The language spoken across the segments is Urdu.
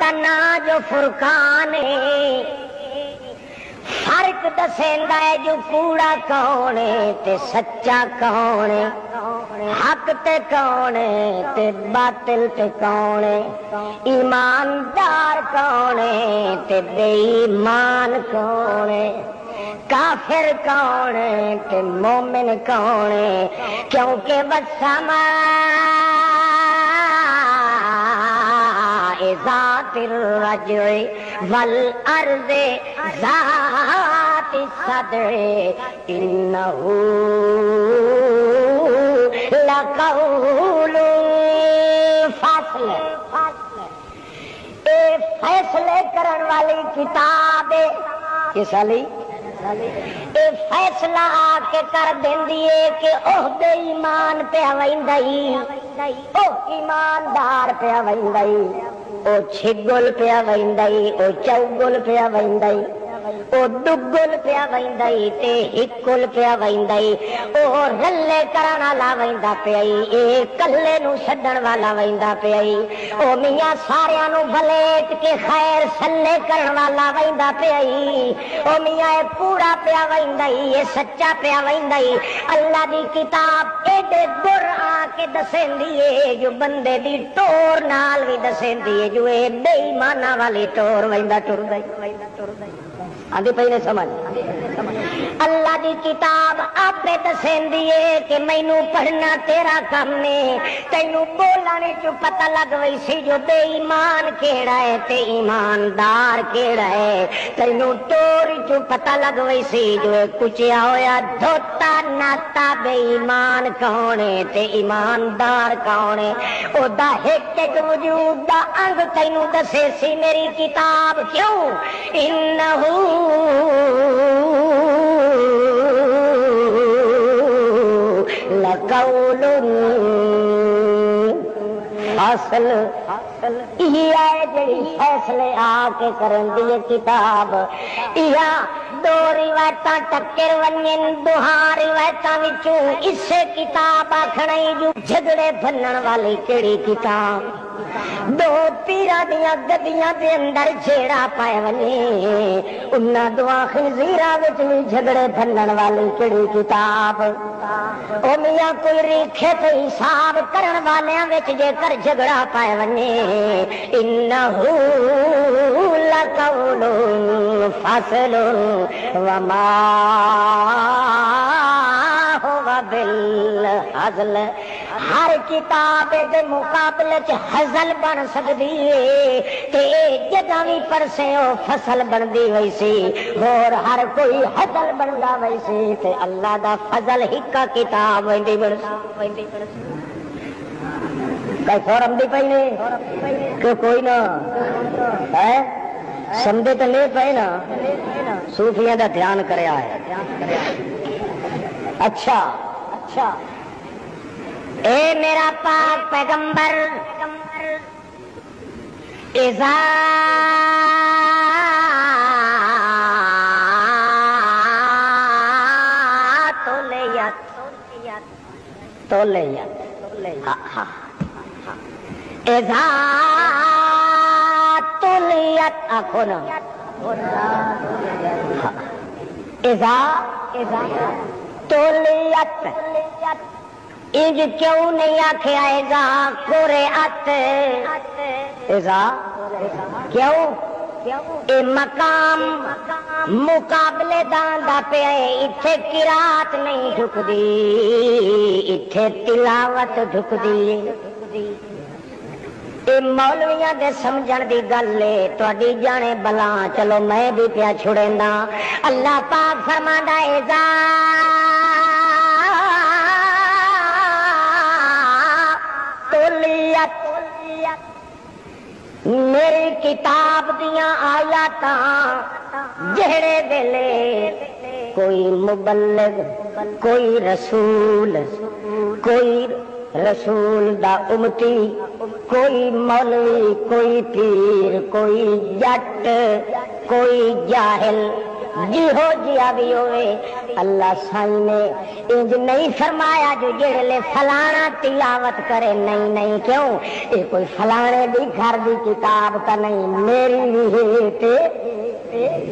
دا نام جو فرقان ہے، فرق دسیندا ہے جو کوڑا کون ہے تے سچا کون ہے، حق تے کون ہے تے باطل تے کون ہے، ایماندار کون ہے تے بے ایمان کون ہے، کافر کون ہے تے مومن کون ہے، کیونکہ والسماء ذات الرجع والارض ذات الصدع انه لقول فصل، اے فیصلے کرن والی کتاب ہے، کس والی؟ اے فیصلہ آ کے کر دیندی ہے کہ عہدے ایمان پہ ویندائی، او ایماندار پہ ویندائی، او چھگل پہ ویندائی، او چوگل پہ ویندائی، او دگل پیا ویندائی تے ہکل پیا ویندائی، او رلے کرن والا ویندا پیائی، اے کلے نو چھڈن والا ویندا پیائی، او میاں ساریاں نو بھلیٹ کے خیر سلے کرن والا ویندا پیائی، او میاں اے کوڑا پیا ویندائی، اے سچا پیا ویندائی۔ اللہ دی کتاب ایڈے گر آ کے دسیندی ہے جو بندے دی ٹور نال بھی دسیندی ہے، جو اے بے ایماناں والی ٹور ویندا ٹردائی آدھی پہلے سمجھ۔ اللہ دی کتاب آپ دسیندی ہے کہ مینو پڑھنا تیرا کام نے، تینو بولنے چو پتہ لگ وئی سی جو بے ایمان کیڑا ہے تے ایماندار کیڑا ہے، تینو ٹوری چو پتہ لگ وئی سی جو کچیا ہویا دھوتا ناتا بے ایمان کون ہے تے ایماندار کون ہے، او دا ایک ایک وجود دا انگ تینو دسے سی میری کتاب، کیوں؟ انہو لقول فصل، یہ ہے جڑی فیصلے آ کے کرن دی کتاب، یہ دو روایتاں ٹکر ونجن، دوہاں روایتاں وچوں اسے کتاب آکھنی جو جھگڑے بنن والی کیڑی کتاب، دو پیرا دیا گدیاں دے اندر جھیڑا پائے ونجے، انہاں دعا خنزیراں وچ بھی جھگڑے بنن والی کیڑی کتاب، او میاں کوئی ریکھے تے حساب کرن والیاں وچ جے کر جھگڑا پائے ونجے، انہو لقول فصل وما ہوا بالحزل، ہر کتاب دے مقابلے چ حزل بن سکدی ہے تے جداں وی پرسے او فصل بندی ہوئی سی، اور ہر کوئی حزل بندا ہوئی سی تے اللہ دا فضل ہکا کتاب ویندی بن کئی فورم دی پہلے کہ کوئی نہ ہے سمجھے تو نہیں پے نا، صوفیاں دا دھیان کریا ہے۔ اچھا اچھا اے میرا پاک پیغمبر، اذا تولیت اذا تولیت آخو نا، اذا تولیت انج کیوں نہیں آکھیا اذا قرئت، اذا کیوں؟ اے مقام مقابلے دان دا پیا ہے، اتھے قرات نہیں ڈھکدی، اتھے تلاوت ڈھکدی، اے مولویاں دے سمجھن دی گل ہے، تہاڈی جانے بلا چلو میں بھی پیا چھڑیندا۔ اللہ پاک فرماندا ہے اذا تولیت، میری کتاب دیاں آیاتاں جہڑے ویلے کوئی مبلغ، کوئی رسول دا امتی، کوئی مولوی، کوئی پیر، کوئی جٹ، کوئی جاہل، جہو جیا بھی ہوئے، اللہ سائیں نے انج نہیں فرمایا جو جڑے فلانا تلاوت کرے، نہیں نہیں، کیوں؟ یہ کوئی فلانے دی گھر دی کتاب تا نہیں، میری بھی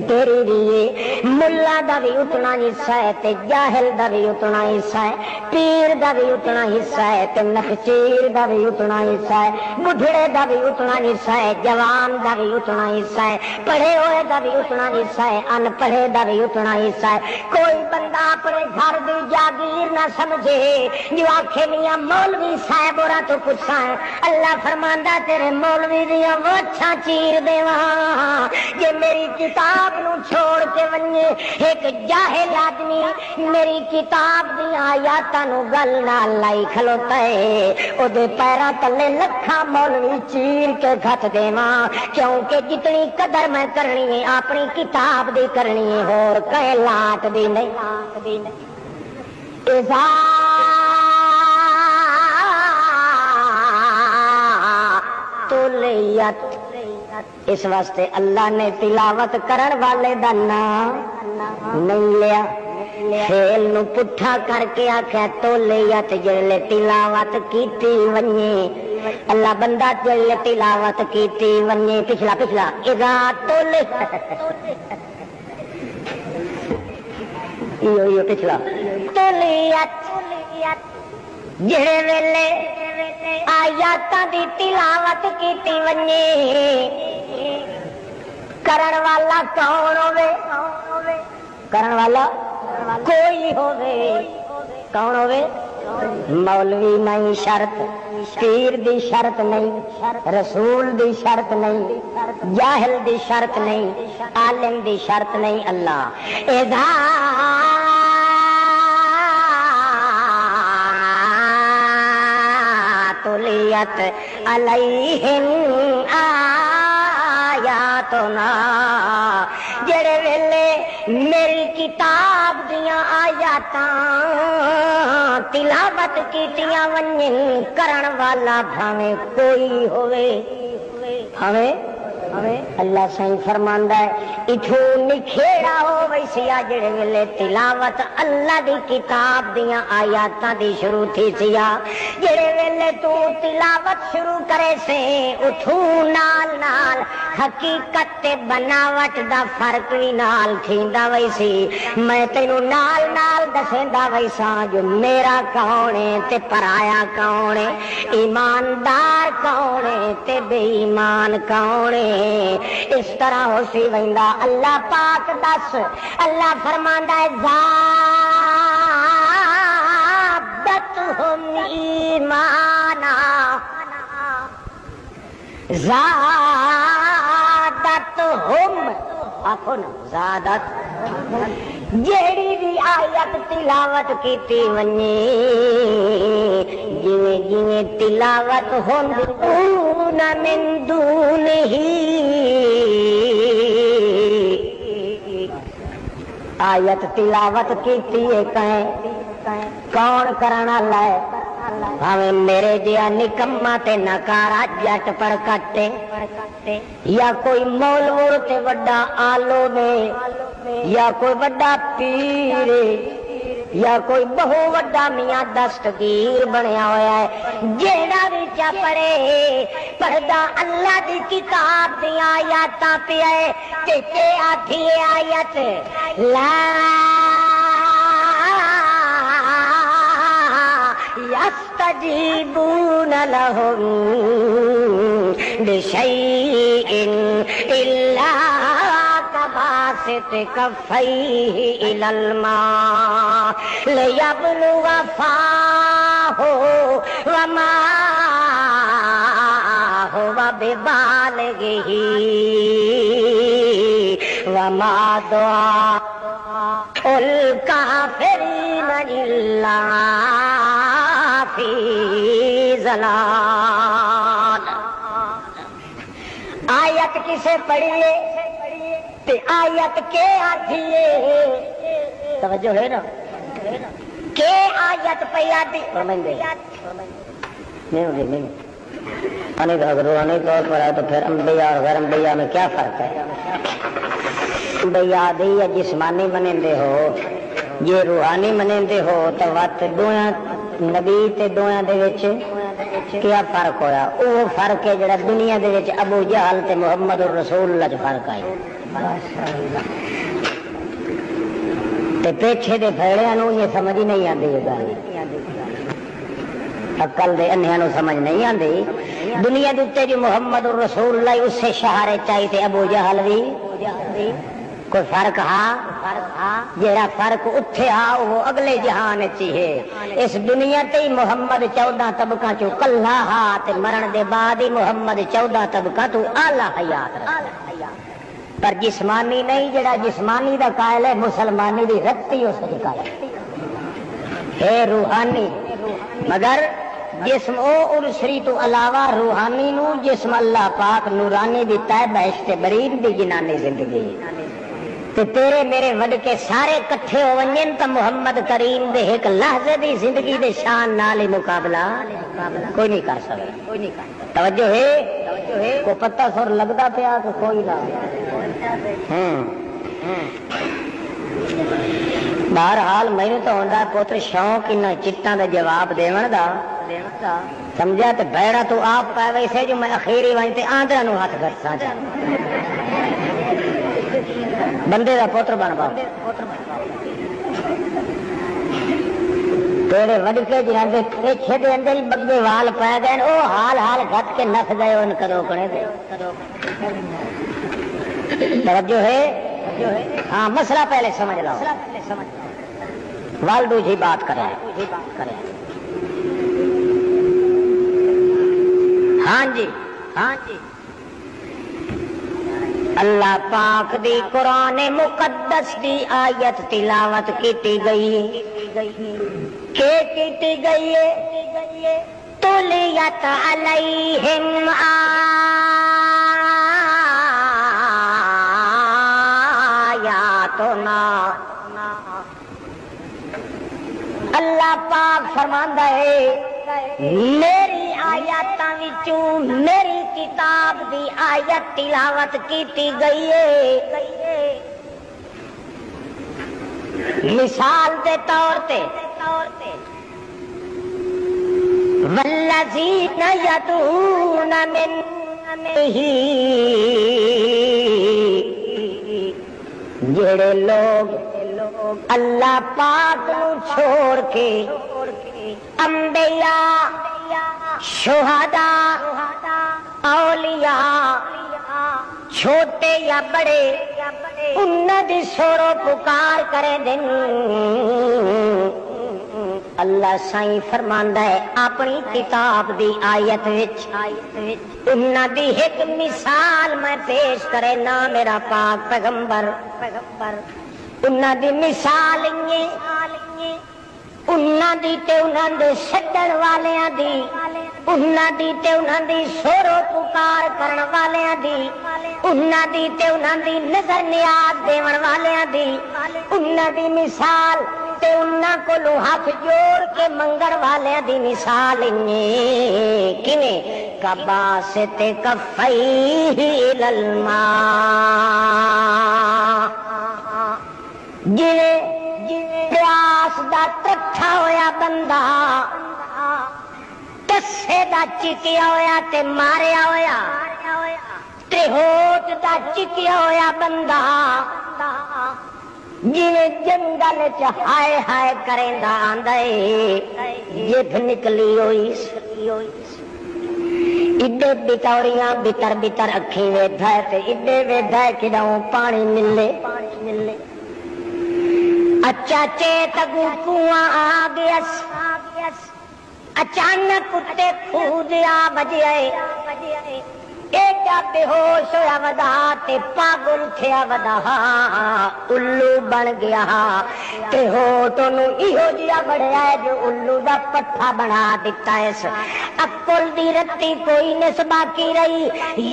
تیری بھی، ملا دا بھی اتنا حصہ ہے تے جاہل دا بھی اتنا حصہ ہے، پیر دا بھی اتنا حصہ ہے تے نخچیر دا بھی اتنا حصہ ہے، بڈھڑے دا بھی اتنا حصہ ہے، جوان دا بھی اتنا حصہ ہے، پڑھے ہوئے دا بھی اتنا حصہ ہے، ان پڑھے دا بھی اتنا حصہ ہے۔ کوئی بندہ اپنے گھر دی جاگیر نہ سمجھے جو آکھے میاں مولوی صاحب اور تو پوچھا ہے، اللہ فرماندا تیرے مولوی دیاں وچھاں چیر دیواں جے میری کتاب نو چھوڑ کے ونجے ایک جاہل آدمی میری کتاب دی آیاتاں نو گل نال لائی کھلوتا ہے، او دے پیراں تلے لکھاں مولوی چیر کے گھت دیواں، کیونکہ جتنی قدر میں کرنی ہے اپنی کتاب دی کرنی ہے، ہور کہیں لاٹ دی نہیں۔ تولیت اس واسطے اللہ نے تلاوت کرن والے دا نام نہیں لیا، فعل نو پٹھا کر کے آکھیا تولیت جڑے تلاوت کیتی ونجے، اللہ بندہ جڑے تلاوت کیتی ونجے، پچھلا اذا یہ پچھلا تولیت جڑے ویلے آیاتاں دی تلاوت کیتی ونجے، کرن والا کون ہوے؟ کرن والا کوئی ہوے، کون ہوے؟ مولوی نہیں شرط، پیر دی شرط نہیں، رسول دی شرط نہیں، جاہل دی شرط نہیں، عالم دی شرط نہیں، اللہ اذا تلیت علیہم آیاتنا، جڑے ویلے میری کتاب دیاں آیاتاں تلاوت کیتیاں ونجن، کرن والا بھاویں کوئی ہوئے، اللہ سائیں فرماندا ہے اتھو نکھیڑا ہو ویسیا جڑے ویلے تلاوت اللہ دی کتاب دیاں آیاتاں دی شروع تھی سیا، جڑے ویلے تو تلاوت شروع کرے سے اتھو نال نال حقیقت تے بناوٹ دا فرق بھی نال تھیندا ویسی، میں تینوں نال نال دسیندا ویسا جو میرا کون ہے تے پرایا کون ہے، ایماندار کون ہے تے بے ایمان کون ہے، اس طرح ہو سی ویندا۔ اللہ پاک دس، اللہ فرماندا ہے زادتہم ایمانا، زادتہم آکھو نا زادت، جیڑی بھی آیت تلاوت کیتی ونجے، جویں جویں تلاوت ہوندون من دونہی، آیت تلاوت کیتی ہے کون کرنا لائے، ہمیں میرے جیا نکما تے نکارا جٹ پڑ کٹے، یا کوئی مولور تے وڈا آلو میں، یا کوئی وڈا پیر، یا کوئی بہو وڈا میاں دستگیر بنیا ہوا ہے، جیڑا بھی چا پڑھے پڑھدا اللہ دی کتاب دی آیاتاں پیا ہے، تے آدھی آیت لا يستجيبون لهم بشيء إلا كباسط كفيه إلى الماء ليبلغ فاه وما هو ببالغه وما دعاء الكافرين إلا فی ضلال۔ آیت کسے پڑھیے تے آیت کے آدھیے، توجہ ہے نا، کے آیت پہ آدھی روحانی طور پر ہے تو پھر انبیاء اور غیر انبیاء میں کیا فرق ہے؟ انبیاء دی یا جسمانی بنے دے ہو جے روحانی منیندے ہو تو وقت دویاں نبی تے دویاں دے وچ کیا فرق ہویا؟ او فرق ہے جڑا دنیا دے وچ ابو جہل تے محمد الرسول اللہ چ فرق آئی تے پیچھے دے بھیڑیاں نوں یہ سمجھ نہیں آندی یہ گل، عقل دے انہیاں نوں سمجھ نہیں آندی۔ دنیا دے تے جو محمد الرسول اللہ اس سے شہارے چاہیے تے ابو جہل بھی کوئی فرق ہاں؟ جیڑا فرق اتھے ہاں وہ اگلے جہان چی ہے۔ اس دنیا تے ہی محمد 14 طبقہ چو کلہ ہاں تے مرن دے بعد ہی محمد 14 طبقہ تو اعلی حیات رہا، پر جسمانی نہیں۔ جڑا جسمانی دا قائل ہے مسلمانی دی رتی اس کے قائل ہے روحانی، مگر جسم او ارسری تو علاوہ روحانی نو جسم اللہ پاک نورانی دیتا ہے بہشت برین دی جنانی زندگی تے تیرے میرے وڈ کے سارے کٹھے ہو ونجن تا محمد کریم دے ایک لحظے دی زندگی دے شان نال ہی مقابلہ کوئی نہیں کر سکتا۔ توجہ ہے کو پتہ سر لگتا پیا کہ کوئی نہ۔ بہرحال میرے تو ہوندا پوتر شوق انہاں چٹاں دا جواب دیون دا، سمجھا تے بھیڑا تو آپ پا ویسے جو میں اخیری وائن تے آندرا نو ہاتھ گھٹساں جا بندے دا پوتر بن با تیرے وڈ کے جنہاں دے پیچھے دے اندر ہی بگے وال پا گئے او حال حال گھٹ کے نس گئے ان کدو کنے دے۔ توجہ ہے؟ ہاں مسئلہ پہلے سمجھ لو، والدو جی بات کریں۔ ہاں جی اللہ پاک دی قرآن مقدس دی آیت تلاوت کیتی گئی ہے تلیت علیہم آیاتنا۔ اللہ پاک فرماندا ہے میری آیاتاں وچوں میری کتاب دی آیت تلاوت کیتی گئی ہے۔ مثال دے طور تے والذین یدعون من جڑے لوگ اللہ پاک نو چھوڑ کے انبیاء شہداء اولیاء چھوٹے یا بڑے انہاں دی سورو پکار کرے دن اللہ سائیں فرماندا ہے اپنی کتاب دی آیت وچ انہاں دی ایک مثال میں پیش کرے نا میرا پاک پیغمبر انہاں دی مثال انہاں دی تے انہاں دے چھڈن والیاں دی انہاں دی تے انہاں دی سورو پکار کرن والیاں دی انہاں دی تے انہاں دی نظر نیاز دیون والیاں دی انہاں دی مثال تے انہاں کولو ہاتھ جوڑ کے منگڑ والیاں دی مثال کیویں کباسط کفیہ الالماء جویں پیاس دا ترٹھا ہویا بندہ تسے دا چکیا ہویا تے ماریا ہویا تے ہوٹ دا چکیا ہویا بندہ جویں جنگل چ ہائے ہائے کریندا آندا اے جب نکلی ہوئی ایڈے بٹوریاں بتر بتر اکھیں ویدھا ہے تے ایڈے ویدھا ہے کہ پانی ملے اچھا چیتگو کنواں آ گیس اچانک کتے کھودیا بجے ایڈا بے ہوش ہویا ودا تے پاگل تھیا ودا الو بن گیا تے ہوٹ نو ایہو جیا بڑھیا ہے جو الو دا پٹھا بنا دیتا ہے اکل دی رتی کوئی نس باقی رہی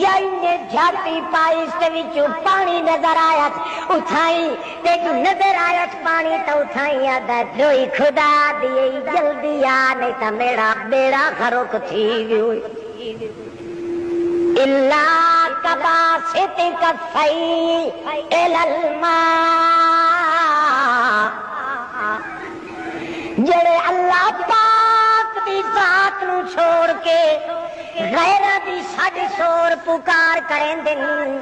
یا انہیں جھاتی پائیس تے وچوں پانی نظر آیا اٹھائی تے جو نظر آیا پانی تو اٹھائی آدھا دروئی خدا دیئے جلدی آ نہیں تا میرا بیڑا خروک تھی گئی اللہ کباسط کفیہ الالماء جڑے اللہ پاک دی ذات نو چھوڑ کے غیراں دی ساڈی سور پکار کریں دن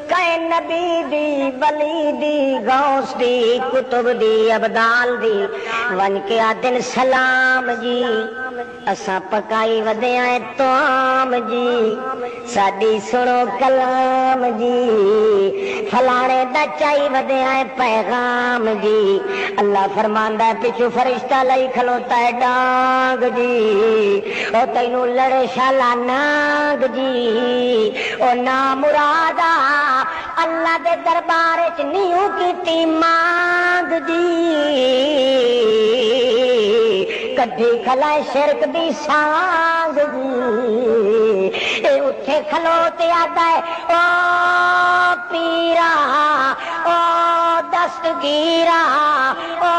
کہ نبی دی ولی دی غوث دی کتب دی ابدال دی ون کے آدن سلام جی اساں پکائی ودیاں توام جی ساڈی سنو کلام جی فلانے دا چائی ودیاں پیغام جی اللہ فرماندا ہے پیچھے فرشتہ لئی کھلوتا ہے ڈانگ جی او تینوں لڑے شالا نانگ جی او نا مرادا اللہ دے دربار وچ نیو کیتی مانگ جی کڈھی کھلائے شرک دی سانگ جی اے اٹھے کھلوتے آدا ہے او پیرا او دستگیرا او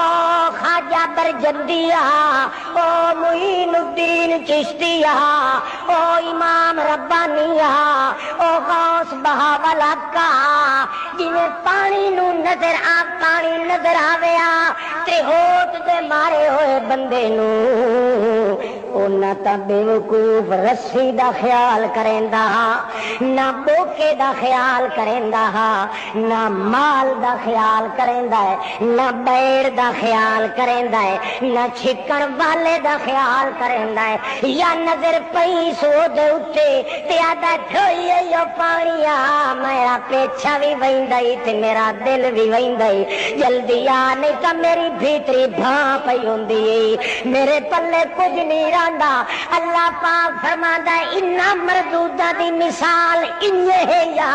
خواجہ برجندیا او معین الدین چشتیا او امام ربانیا او غوث بہاول کا جویں پانی نو نظر آویا تے ہوٹ دے مارے ہوئے بندے نو اونا تا بے وقوف رسی دا خیال کریندا نہ بوکے دا خیال کریندا نہ مال دا خیال کریندا ہے نہ بیڑ دا خیال کریندا ہے نہ چھکن والے دا خیال کریندا ہے یا نظر پئی سو دے اتے تے آدا دھوئیے یو پانیا میرا پیچھا بھی ویندا تے میرا دل بھی ویندا جلدی آ نہیں تا میری بھیتری بھاں پئی ہوندی میرے پلے کچھ نہیں رہندا اللہ پاک فرماندا ہے انا مردودہ دی مثال انجے ہے یا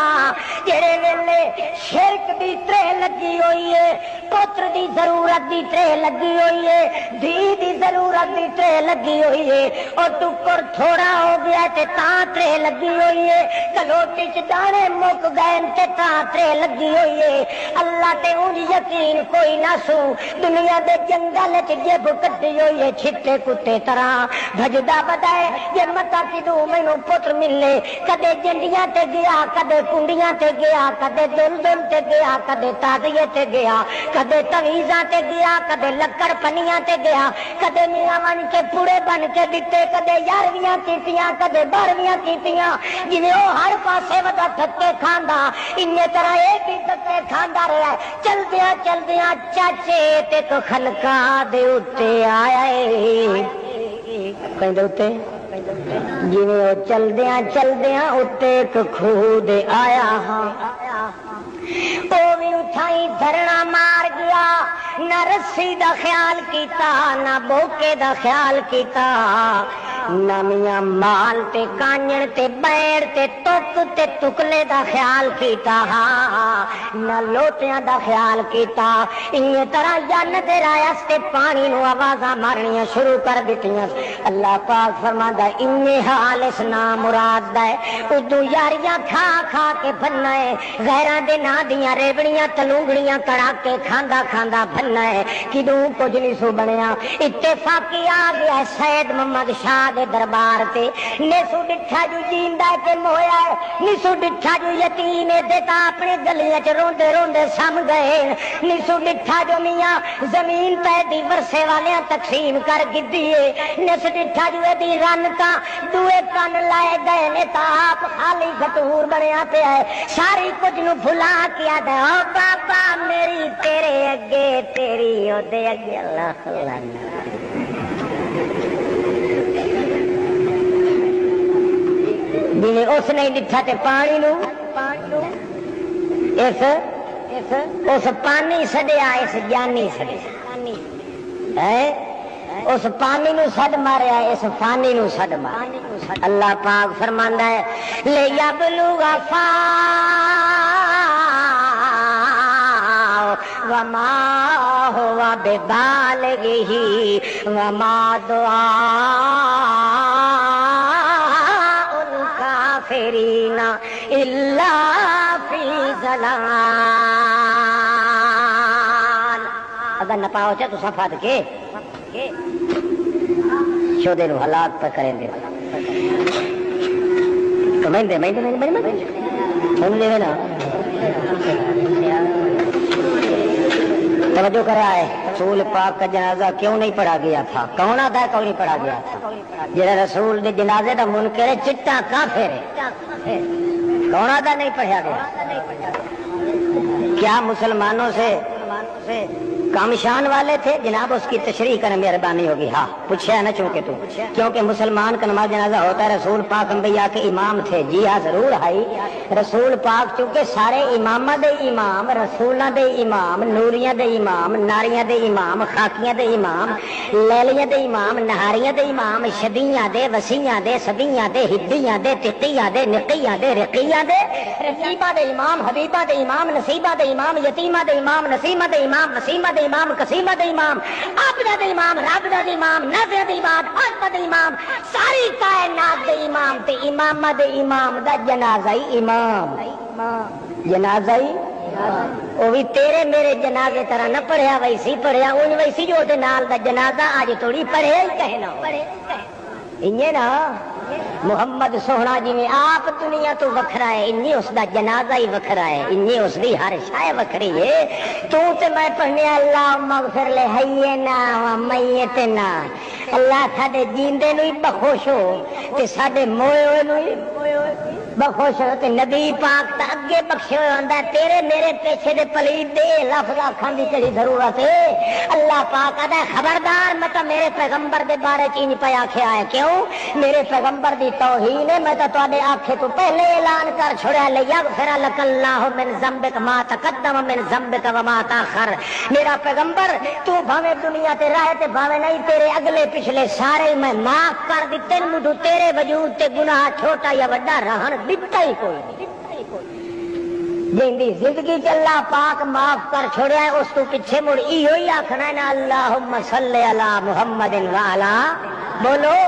جڑے ویلے شرک دی ترے لگی ہوئی ہے پتر دی ضرورت دی ترے لگی ہوئی ہے دھی دی ضرورت دی ترے لگی ہوئی ہے اور ٹکر تھوڑا ہو گیا تے تاں ترے لگی ہوئی ہے کلوٹی چ دانے مک گئے تے تاں ترے لگی ہوئی ہے اللہ تے ان یقین کوئی نہ سو دنیا دے جنگل چ جب کٹی ہوئی ہے چھٹے کتے طرح بھجدا بدائے جے متا کدوں مینوں پتر ملے کدے جنڈیاں تے گیا کدے کنڈیاں تے گیا کدے دل تے گیا کدے تازیے تے گیا کدے تویزاں تے گیا کدے لکڑ پنیاں تے گیا کدے میاں ون کے پوڑے بن کے دتے کدے 11ویں کیتیاں کدے 12ویں کیتیاں جویں او ہر پاسے ودا تھکے کھاندا انہی طرح اے بھی تھکے کھاندا رہیا چلدیاں چاچے تے تو خلقا دے اتے آیا اے کہیں دے اتے جویں او چلدیاں اتے ایک کھوہ دے آیا ہاں او بھی اٹھائی دھرنا مار گیا نہ رسی دا خیال کیتا نہ بوکے دا خیال کیتا نہ میاں مال تے کانجن تے بیڑ تے تک تے تکلے دا خیال کیتا نہ لوٹیاں دا خیال کیتا انہی طرح جن دے رایس تے پانی نو آوازاں مارنیاں شروع کر دیتیاں اللہ پاک فرماندا انہی حال اس نامراد دا ہے ادو یاریاں کھا کھا کے بننا ہے غیراں دے نا دیاں ریوڑیاں تلونگڑیاں کڑا کے کھاندا کھاندا بننا ہے کدوں کچھ نہیں سو بنیا اتفاقی آ گیا سید محمد شاہ دے دربار تے نیسو ڈٹھا جو جیندا کے مویا ہے نیسو ڈٹھا جو یتیم دیتا اپنے گلیاں چ روندے روندے سم گئے نیسو ڈٹھا جو میاں زمین پہ دی ورثے والیاں تقسیم کر گدیے نیس ڈٹھا جو دی رن کا دوے کن لائے گئے نے تا آپ خالی گھٹور بنیا پہ ہے ساری کچھ نو بھلا کیا دے او بابا میری تیرے اگے تیری او دے اگے اللہ اللہ جنہیں اس نے ڈٹھا تے پانی نو اس پانی سڈیا اس جانی سڈیا اس پانی نو سڈ ماریا اس فانی نو سڈ ماریا اللہ پاک فرماندا ہے لے یبلغ فا وما هو ببالغه وما دعاء الكافرين إلا في ضلال اگر نہ پاؤ چا تو صفات کے شودے نو حالات پر کریں دے تو میں دے سن لے نا توجہ کر رہا ہے رسول پاک کا جنازہ کیوں نہیں پڑھا گیا تھا؟ کون آتا ہے کیوں نہیں پڑھا گیا تھا؟ جہاں رسول دے جنازے دا منکر ہے چٹا کافر ہے، کون آتا نہیں پڑھا گیا؟ کیا مسلمانوں سے کم شان والے تھے؟ جناب اس کی تشریح کریں مہربانی ہوگی۔ ہاں پوچھا ہے نا، چونکہ تو کیونکہ مسلمان کا نماز جنازہ ہوتا ہے، رسول پاک انبیاء کے امام تھے۔ جی ہاں ضرور ہے، رسول پاک چونکہ سارے امامہ دے امام، رسولاں دے امام، نوریاں دے امام، ناریاں دے امام، خاکیاں دے امام، لیلیاں دے امام، نہاریاں دے امام، شدیاں دے، وسیعاں دے، سبیاں دے، ہدیاں دے، تقیاں دے، نقیاں دے، رقیاں دے، رقیبہ دے امام، حبیبہ دے امام، نصیبہ دے امام، یتیمہ دے امام، نسیمہ دے امام، وسیمہ دے امام، قسیمہ دے امام، عابدہ دے امام، رابدہ دے امام، نافع دے امام، عاقبہ دے امام، ساری کائنات دے امام تے امامہ دے امام دا جنازہ ہی امام، جنازہ ہی وہ بھی تیرے میرے جنازے طرح نہ پڑھیا ویسی پڑھیا ان ویسی جو دے نال دا جنازہ آج تھوڑی پڑھیا ہی کہنا انہیں نا محمد سوہنا جی میں آپ دنیا تو وکھرا ہے، انہیں اس دا جنازہ ہی وکھرا ہے، انہیں اس دی ہر شائع وکھری ہے۔ تو تے میں پڑھنے اللہ مغفر لے حینا و میتنا، اللہ ساڈے جیندے نو ہی بخوش ہو تے ساڈے موئے ہوئے نو ہی بخوش ہو تے نبی پاک تا اگے بخشے ہوئے ہوندا ہے، تیرے میرے پیچھے دے پلید دے لفظ آکھن دی کیڑی ضرورت ہے؟ اللہ پاک آدا خبردار میں تا میرے پیغمبر دے بارے چ نہیں پیا آکھیا ہے، کیوں؟ میرے پیغمبر دی توہین ہے، میں تا تواڈے آکھے تو پہلے اعلان کر چھڑیا لیغفر لک اللہ من ذنبک ما تقدم من ذنبک وما تاخر۔ میرا پیغمبر تو بھاویں دنیا تے رہے تے بھاویں نہیں، تیرے اگلے پچھلے سارے میں معاف کر دتے، مجھے تیرے وجود تے گناہ چھوٹا یا بڑا رہن دتا ہی کوئی نہیں۔ جیندی زندگی چ اللہ پاک معاف کر چھوڑیا ہے، اس تو پیچھے مڑ ایہو ہی آکھنا ہے نا اللہم صلی علی محمد وعلی بولو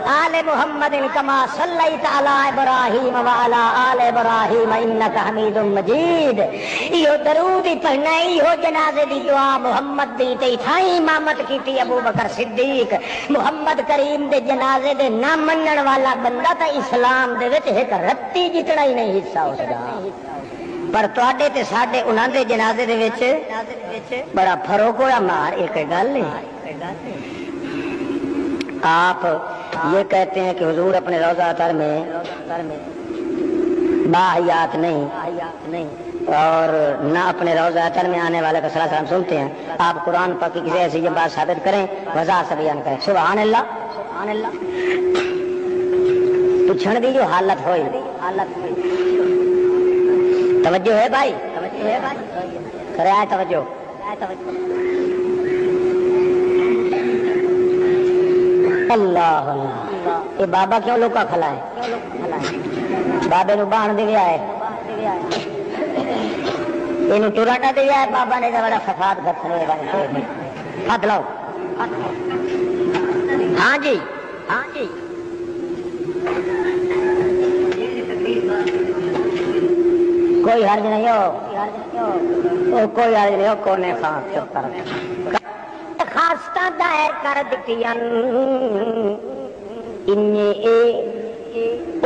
آل محمد کما صلیت علی ابراہیم وعلی آل ابراہیم انک حمید مجید۔ ایہو درود ہی پڑھنا ہے، ایہو جنازے دی دعا محمد دی تے تھائی امامت کیتی ابو بکر صدیق۔ محمد کریم دے جنازے دے نہ منن والا بندہ تا اسلام دے وچ ایک رتی جتنا ہی نہیں حصہ اس دا، پر تواڈے تے ساڈے انہاں دے جنازے دے وچ بڑا فرق ہویا مار ایک گل نہیں۔ آپ یہ کہتے ہیں کہ حضور اپنے روضہ اطہر میں باحیات نہیں اور نہ اپنے روضہ اطہر میں آنے والے کا صلی اللہ علیہ وسلم سنتے ہیں، آپ قرآن پاک کی کسی ایسی بات ثابت کریں، وضاحت سے بیان کریں۔ سبحان اللہ۔ پوچھنے دی جو حالت ہوئی توجہ ہے بھائی، کرے آئے توجہ۔ اللہ اللہ، یہ بابا کیوں لوکا کھلا ہے؟ بابے نو بان دے آئے، یہ ٹوراٹا دے آئے، بابا نے بڑا فساد کرنے والے ہاتھ لاؤ۔ ہاں جی کوئی حرج نہیں ہو، کوئی حرج نہیں ہو، کونے خان چپ کر خاصتا دائر کر دتیاں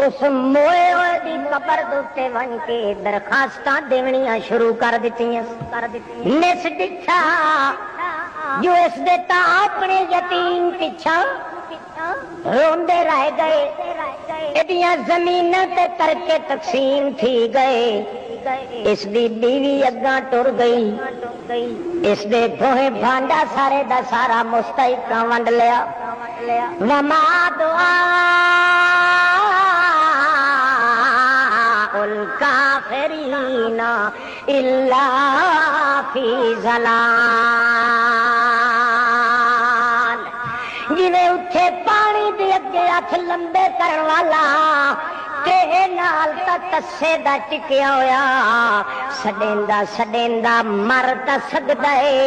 اس موئے ہوئے دی قبر دوتے ون کے درخواستاں دیونیاں شروع کر دتیاں۔ نس ڈٹھا جو اس دیتا اپنے یتیم پیچھا روندے رہ گئے، ایڈیاں زمیناں تے کر کے تقسیم تھی گئے، اس دی بیوی اگاں ٹر گئی، اس دے گوہے بھانڈا سارے دا سارا مستحقاں ونڈ لیا۔ وما دعا الکافرین الا فی ضلال۔ جویں اٹھے پانی دے اگے ہاتھ لمبے کرن والا تے نال تا تسے دا ٹکیا ہویا، سڈیندا مر تا سکدا ہے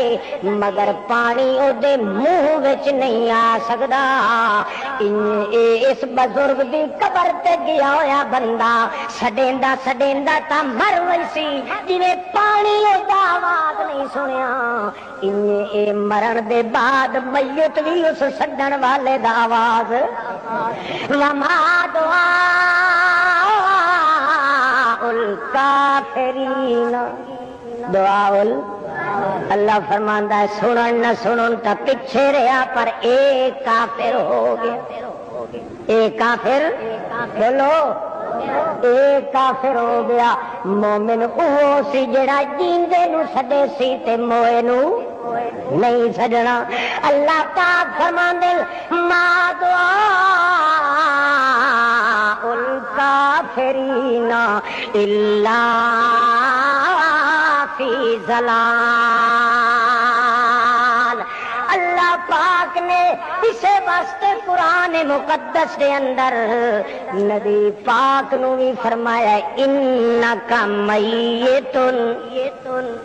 مگر پانی او دے منہ وچ نہیں آ سکدا۔ اس بزرگ دی قبر تے گیا ہویا بندہ سڈیندا تا مر ویسی، جویں پانی او دا آواز نہیں سنیا، اے مرن دے بعد میت بھی اس سڈن والے دا آواز۔ وما دعا الکافرین دعا اللہ فرماندا ہے سنن نہ سنن تا پیچھے رہا پر ایک کافر ہو گیا ایک کافر بولو ایک کافر ہو گیا مومن او سی جڑا جیندے نو سدے سی تے موئے نو نہیں سجنا اللہ پاک فرماندے ما دعا الکافرین الا فی ضلال اللہ پاک نے اسے واسطے قرآن مقدس دے اندر نبی پاک نو بھی فرمایا انکا میتن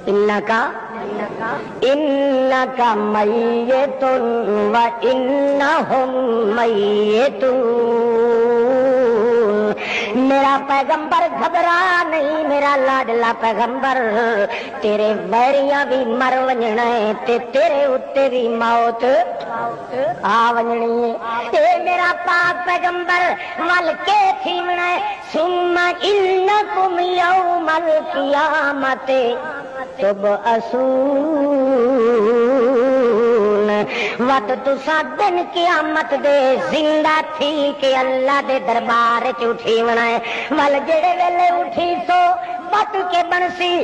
انکا میتن و انہم میتون میرا پیغمبر گھبرا نہیں میرا لاڈلا پیغمبر تیرے ویریاں بھی مر ونجنا ہے تے تیرے اتے بھی موت آ ونجنی ہے اے میرا پاک پیغمبر ول کے تھیمنا ہے ثم انکم یوم القیامت تبعثون وقت تسا دن قیامت دے زندہ تھی کہ اللہ دے دربار چ اٹھی ونا ہے ول جڑے ویلے اٹھی سو بت کے بنسی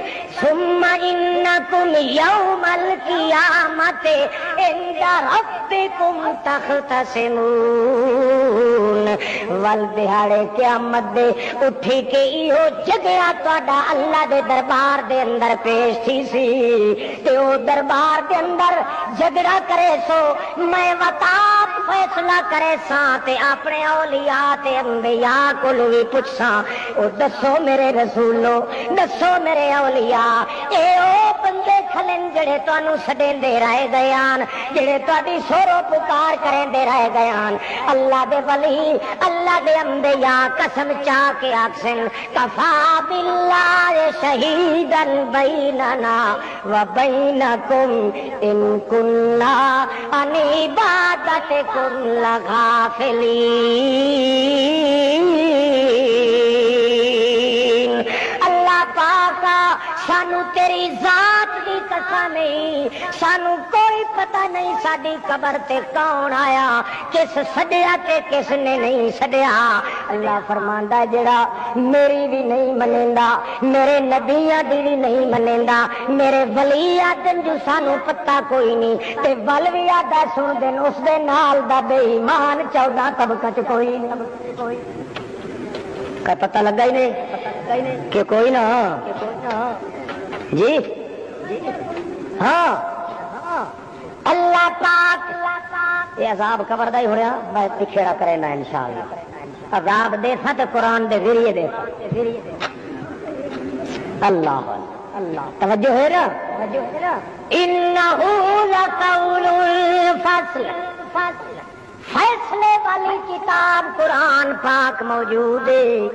ثم انکم یوم القیامت عند ربکم تختصمون ول دہاڑے قیامت دے اٹھی کے ایو جگڑا تہاڈا اللہ دے دربار دے اندر پیش تھی سی تے او دربار دے اندر جھگڑا کرے سو میں وطاق فیصلہ کرے ساں تے اپنے اولیاء تے انبیاء کولوں وی پوچھاں او دسو میرے رسولو دسو میرے اولیاء اے او بندے کھلن جڑے تانوں سڈیندے رہ گیان جڑے تہاڈی سورو پکار کریندے رہ گیان اللہ دے ولی اللہ دے انبیاء قسم چا کے آکھن کفا باللہ شہیدن بیننا و بینکم ان کننا عن عبادتکم لغافلین اللہ پاکا سانو تیری ذات دی قسم نہیں سانو کوئی پتہ نہیں ساڈی قبر تے کون آیا کس سڈیا تے کس نے نہیں سڈیا اللہ فرماندا ہے جڑا میری بھی نہیں منیندا میرے نبیاں دی بھی نہیں منیندا میرے ولی آدن جو سانو پتہ کوئی نہیں تے ول بھی آدا سن دین اس دے نال دا بے ایمان 14 طبقہ چ کوئی نہیں کا پتہ لگا ہی نہیں کہ کوئی نہ جی ہاں اللہ پاک یہ عذاب قبر دا ہی ہو رہا میں پکھیڑا کرے نا انشاءاللہ عذاب دے سا تے قرآن دے ذریعے دے اللہ اللہ توجہ ہے نا انہو لقول الفصل فیصلے والی کتاب قرآن پاک موجود ہے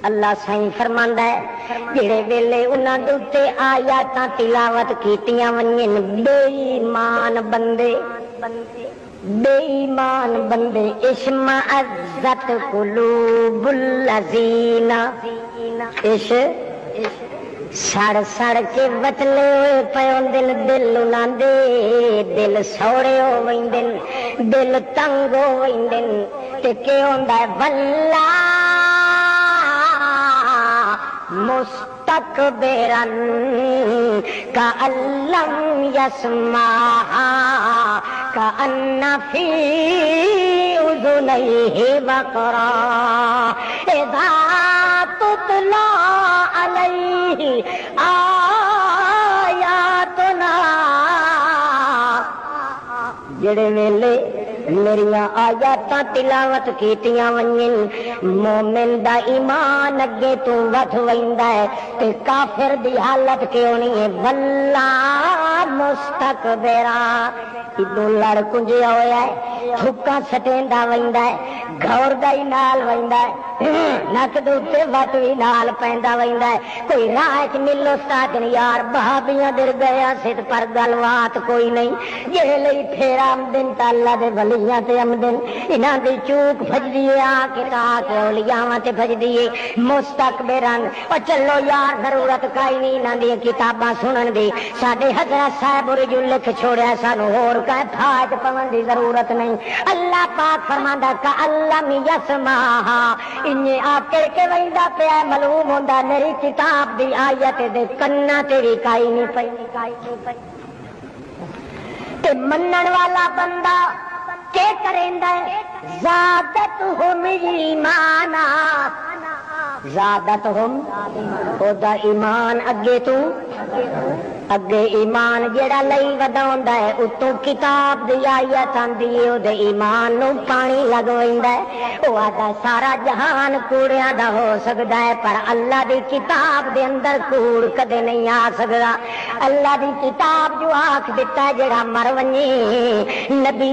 اللہ سائیں فرماندا ہے جڑے ویلے انہاں دے تے آیاتاں تلاوت کیتیاں ونجن بے ایمان بندے اسم عزت قلوب الذین اس سڑ سڑ کے وتلے ہوئے پیوندن دل انہاں دے دل سوڑے ہو ویندن دل تنگ ہو ویندن تے کہ ہوندا ہے واللہ مستکبرن کأن لم یسمعھا کأن فی اذنیہ وقرا اذا تتلی علیہ آیاتنا جڑے ویلے میریاں آیاتاں تلاوت کیتیاں ونجن مومن دا ایمان اگے تو وٹ ویندا ہے تے کافر دی حالت کیوں نہیں ہے واللہ مستکبرا ادو لڑ کنجیا ہویا ہے تھکا سٹیندا ویندا ہے گھور دا ہی نال ویندا ہے نک دے وٹ بھی نال پیندا ویندا ہے کوئی راہ چ ملو استاد یار بہابیاں در گیا سد پر گل بات کوئی نہیں جے لئی پھر آمدن تا اللہ دے ولیاں تے آمدن انہاں دی چوک بھجدی ہے آ کے تا کے اولیاء تے بھجدی ہے مستقبرن او چلو یار ضرورت کائی نہیں انہاں دی کتاباں سنن دی ساڈے حضرت صاحب رجو لکھ چھوڑیا سانو ہور کہ پھاج پون دی ضرورت نہیں اللہ پاک فرماندا کہ اللہ یسمعھا انہیں آپ کر کے ویندا پیا معلوم ہوندا میری کتاب دی آیت دے کنا تے بھی کائی نہیں پئی تے منن والا بندہ کے کریندا ہے زادتہم ایمانا زادتہم او دا ایمان اگے تو اگے ایمان جڑا لئی وداوندا ہے اتوں کتاب دی آیت آندی ہے او دے ایمان نو پانی لگویندا ہے او آدا سارا جہان کوڑیاں دا ہو سکدا ہے پر اللہ دی کتاب دے اندر کوڑ کدے نہیں آ سکدا اللہ دی کتاب جو آکھ دتا ہے جڑا مر ونجے نبی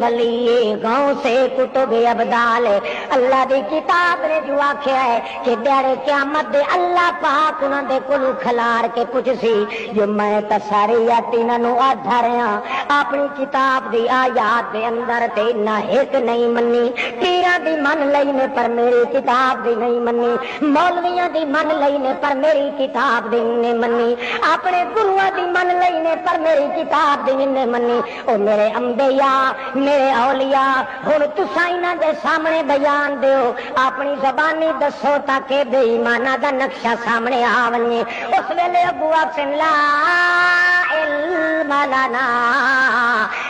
ولی گاؤں سے کتب ابدال اللہ دی کتاب نے جو آکھیا ہے کہ دیارے قیامت دے اللہ پاک انہاں دے کولوں کھلار کے پوچھ سی جو میں تا ساری یاتینا نو آدھا رہا اپنی کتاب دی آیات دے اندر تے نہ ایک نہیں منی پیران دی من لئی نے پر میری کتاب دی نہیں منی مولویاں دی من لئی نے پر میری کتاب دی نہیں منی اپنے گروہ دی من لئی نے پر میری کتاب دی نہیں منی او میرے انبیاء میرے اولیاء ہن تساں انہاں دے سامنے بیان دیو اپنی زبانی دسو تاکہ بے ایمانہ دا نقشہ سامنے آونی اس ویلے ابو اکسن لا علم لنا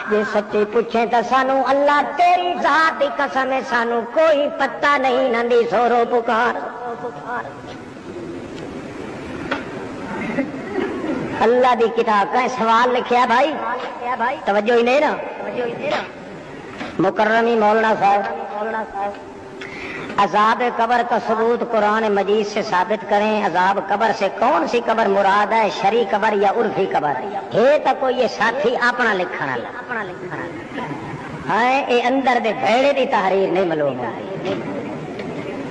جے سچی پوچھیں تا سانو اللہ تیری ذات دی قسم ہے سانو کوئی پتہ نہیں نندی سورو پکار اللہ دی کتاب کا سوال لکھیا بھائی توجہ ہی نہیں نا مکرمی مولانا صاحب عذاب قبر کا ثبوت قرآن مجید سے ثابت کریں عذاب قبر سے کون سی قبر مراد ہے شرعی قبر یا عرفی قبر ہے تو کوئی یہ ساتھی اپنا لکھنا ہے اے اندر دے بھیڑے دی تحریر نہیں معلوم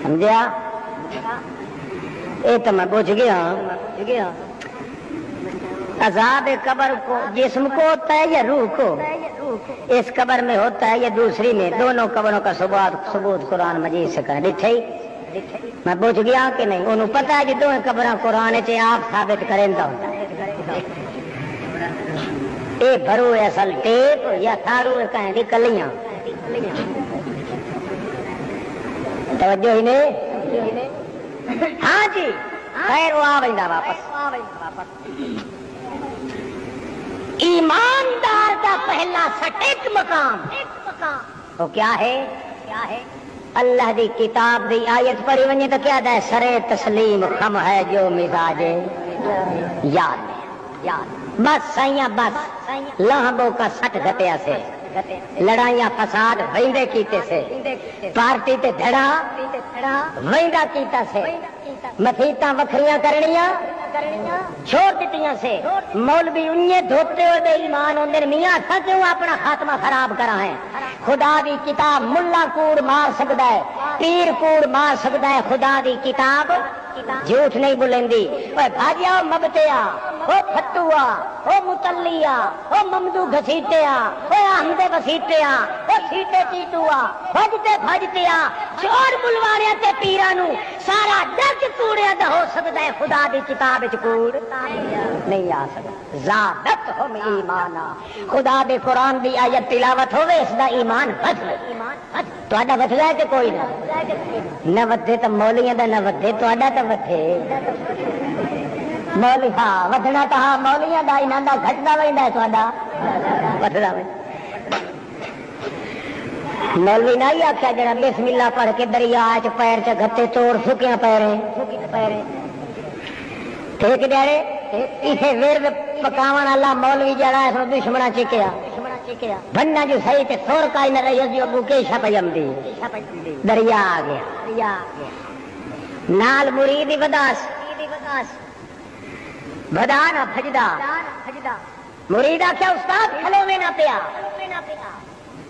سمجھا اے تو میں بوجھ گیا عذاب قبر کو جسم کو ہوتا ہے یا روح کو اس قبر میں ہوتا ہے یا دوسری میں دونوں قبروں کا ثبوت قرآن مجید سے کریں لکھے میں بوجھ گیا کہ نہیں انہوں پتا ہے کہ دونوں قبریں قرآن سے آپ ثابت کریں دا اے بھرو اصل ٹیپ یا تھارو کہیں دی کلیاں توجہ ہی نہیں ہاں جی خیر وہ آویندا واپس ایماندار کا پہلا سٹیک مقام وہ کیا ہے اللہ دی کتاب دی آیت پڑھی ونجے تو کیا ہے سرے تسلیم خم ہے جو مزاج یاد بس سائیاں بس لہبوں کا سٹ گھٹیا سے لڑائیاں فساد ویندے کیتے سے پارٹی تے دھڑا ویندا کیتا سے مسیتاں وکھریاں کرنیاں چھوڑ دیتیاں سے مولوی انہیں دھوتے ہوئے بے ایمان ہوندے میاں تھا کیوں اپنا خاتمہ خراب کرا ہے خدا دی کتاب ملا کوڑ مار سکدا ہے پیر کوڑ مار سکدا ہے خدا دی کتاب جھوٹ نہیں بولندی اوے بھاجیا مبتیا او پھٹوا او متلیا او ممدو گھسیٹیا او احمدے وسیٹیا او سیٹے چیٹوا بھجتیا چور بلواڑیا تے پیرانو سارا ڈگ کوڑیا دا ہو سکدا ہے خدا دی کتاب وچ کوڑ نہیں آ سکدا زادتہم ایمانا خدا دے قرآن دی آیت تلاوت ہوے اس دا ایمان تہاڈا وجدا ہے کہ کوئی نہ ودے تے مولیاں دا نہ ودے تہاڈا تے ودے مولی ہاں ودنا تو ہاں مولیاں دا انہاں دا گھٹدا ویندا ہے تہاڈا وددا ویندا مولوی نہ آخیا جڑا بسم اللہ پڑھ کے دریا چ پیر چ گھٹے توڑ سکیاں پیرے ٹھیک ڈیرے اسے ورد پکاون والا مولوی جڑا ہے سو دشمنا چکیا بننا جو صحیح تے سور کائی نہ رہی جو ابو کے شپجم دی دریا آ گیا نال مرید وداس بدا نہ بھجدا مرید آخیا استاد کھلو میں نہ پیا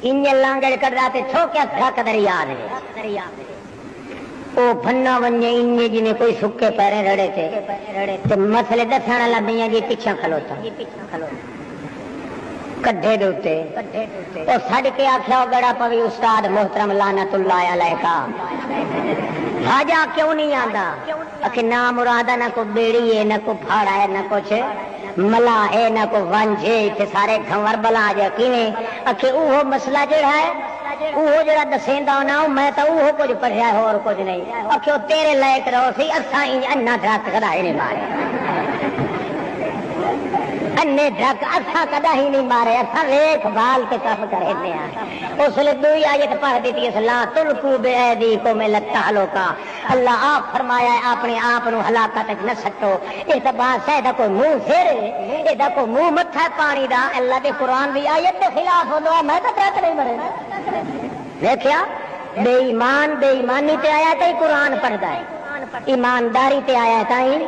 ان لانگڑ کر رہا تے چھوکیا تھا دریا نے وہ پھنا ونجے انجے جی کوئی سکے پیرے رڑے تھے مسئلے دسن والا میاں جی پیچھا کھلوتا کڈھے دوتے وہ سڑ کے آخیا وہ گڑا پوی استاد محترم لعنت اللہ علیہ کا حاجہ کیوں نہیں آندا کہ نہ مرادہ نہ کو بیڑی ہے نہ کو پھاڑا ہے نہ کچھ ملا ہے نہ کو ونج ہے تے سارے گھنور بلا جا کیویں اکھے اوہ مسئلہ جڑا ہے اوہ جڑا دسیندا نا میں تا اوہ کچھ پڑھیا ہے اور کچھ نہیں اکھے تیرے لائق رہو سی اساں انہاں درخت کدا ہی نہیں مارے انے ڈھک اساں کدا ہی نہیں مارے اساں ویکھ بھال کے کام کرنے ہیں اس لیے دوئی آیت پڑھ دیتی ہے لا تلقوا بایدیکم الی التہلکہ اللہ آپ فرمایا ہے اپنے آپ نو ہلاکت وچ نہ سٹو اے تے بات ہے دا کوئی منہ پھر اے دا کوئی منہ متھا پانی دا اللہ دے قرآن دی آیت دے خلاف ہوندا میں تے ڈرت نہیں مرے دیکھیا بے ایمان بے ایمانی تے آیا تے قرآن پڑھدا ہے ایمانداری تے آیا تائیں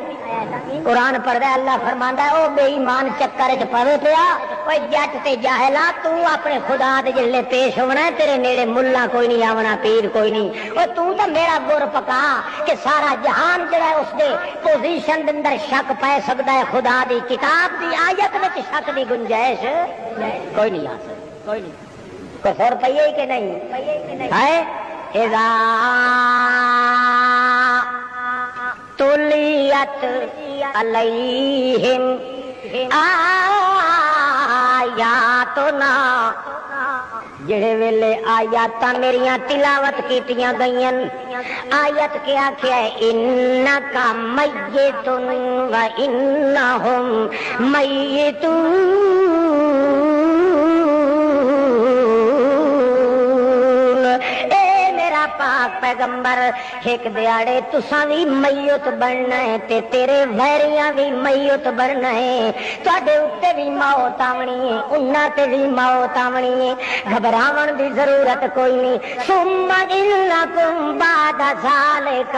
قرآن پڑھدا ہے اللہ فرماندا ہے او بے ایمان چکر وچ پوے پیا اوے جٹ تے جاہلا تو اپنے خدا دے جلے پیش ہونا ہے تیرے نیڑے ملا کوئی نہیں آونا پیر کوئی نہیں او تو تے میرا گر پکا کہ سارا جہان جڑا ہے اس دے پوزیشن دے اندر شک پے سکدا ہے خدا دی کتاب دی آیت وچ شک دی گنجائش کوئی نہیں آ سکتی کوئی نہیں کفر پئی کہ نہیں ہے اذا تلیت علیہم آیاتنا جڑے ویلے آیاتاں میریاں تلاوت کیتیاں گئیاں آیت کے آکھیا ہے انکا میتن و انہم میتون پاک پیغمبر ایک دیاڑے تساں بھی میت بننا ہے تے تیرے ویریاں بھی میت بننا ہے تواڈے اوتے بھی موت آونی ہے انہاں تے بھی موت آونی ہے گھبراون دی ضرورت کوئی نہیں ثم انکم بعد ذالک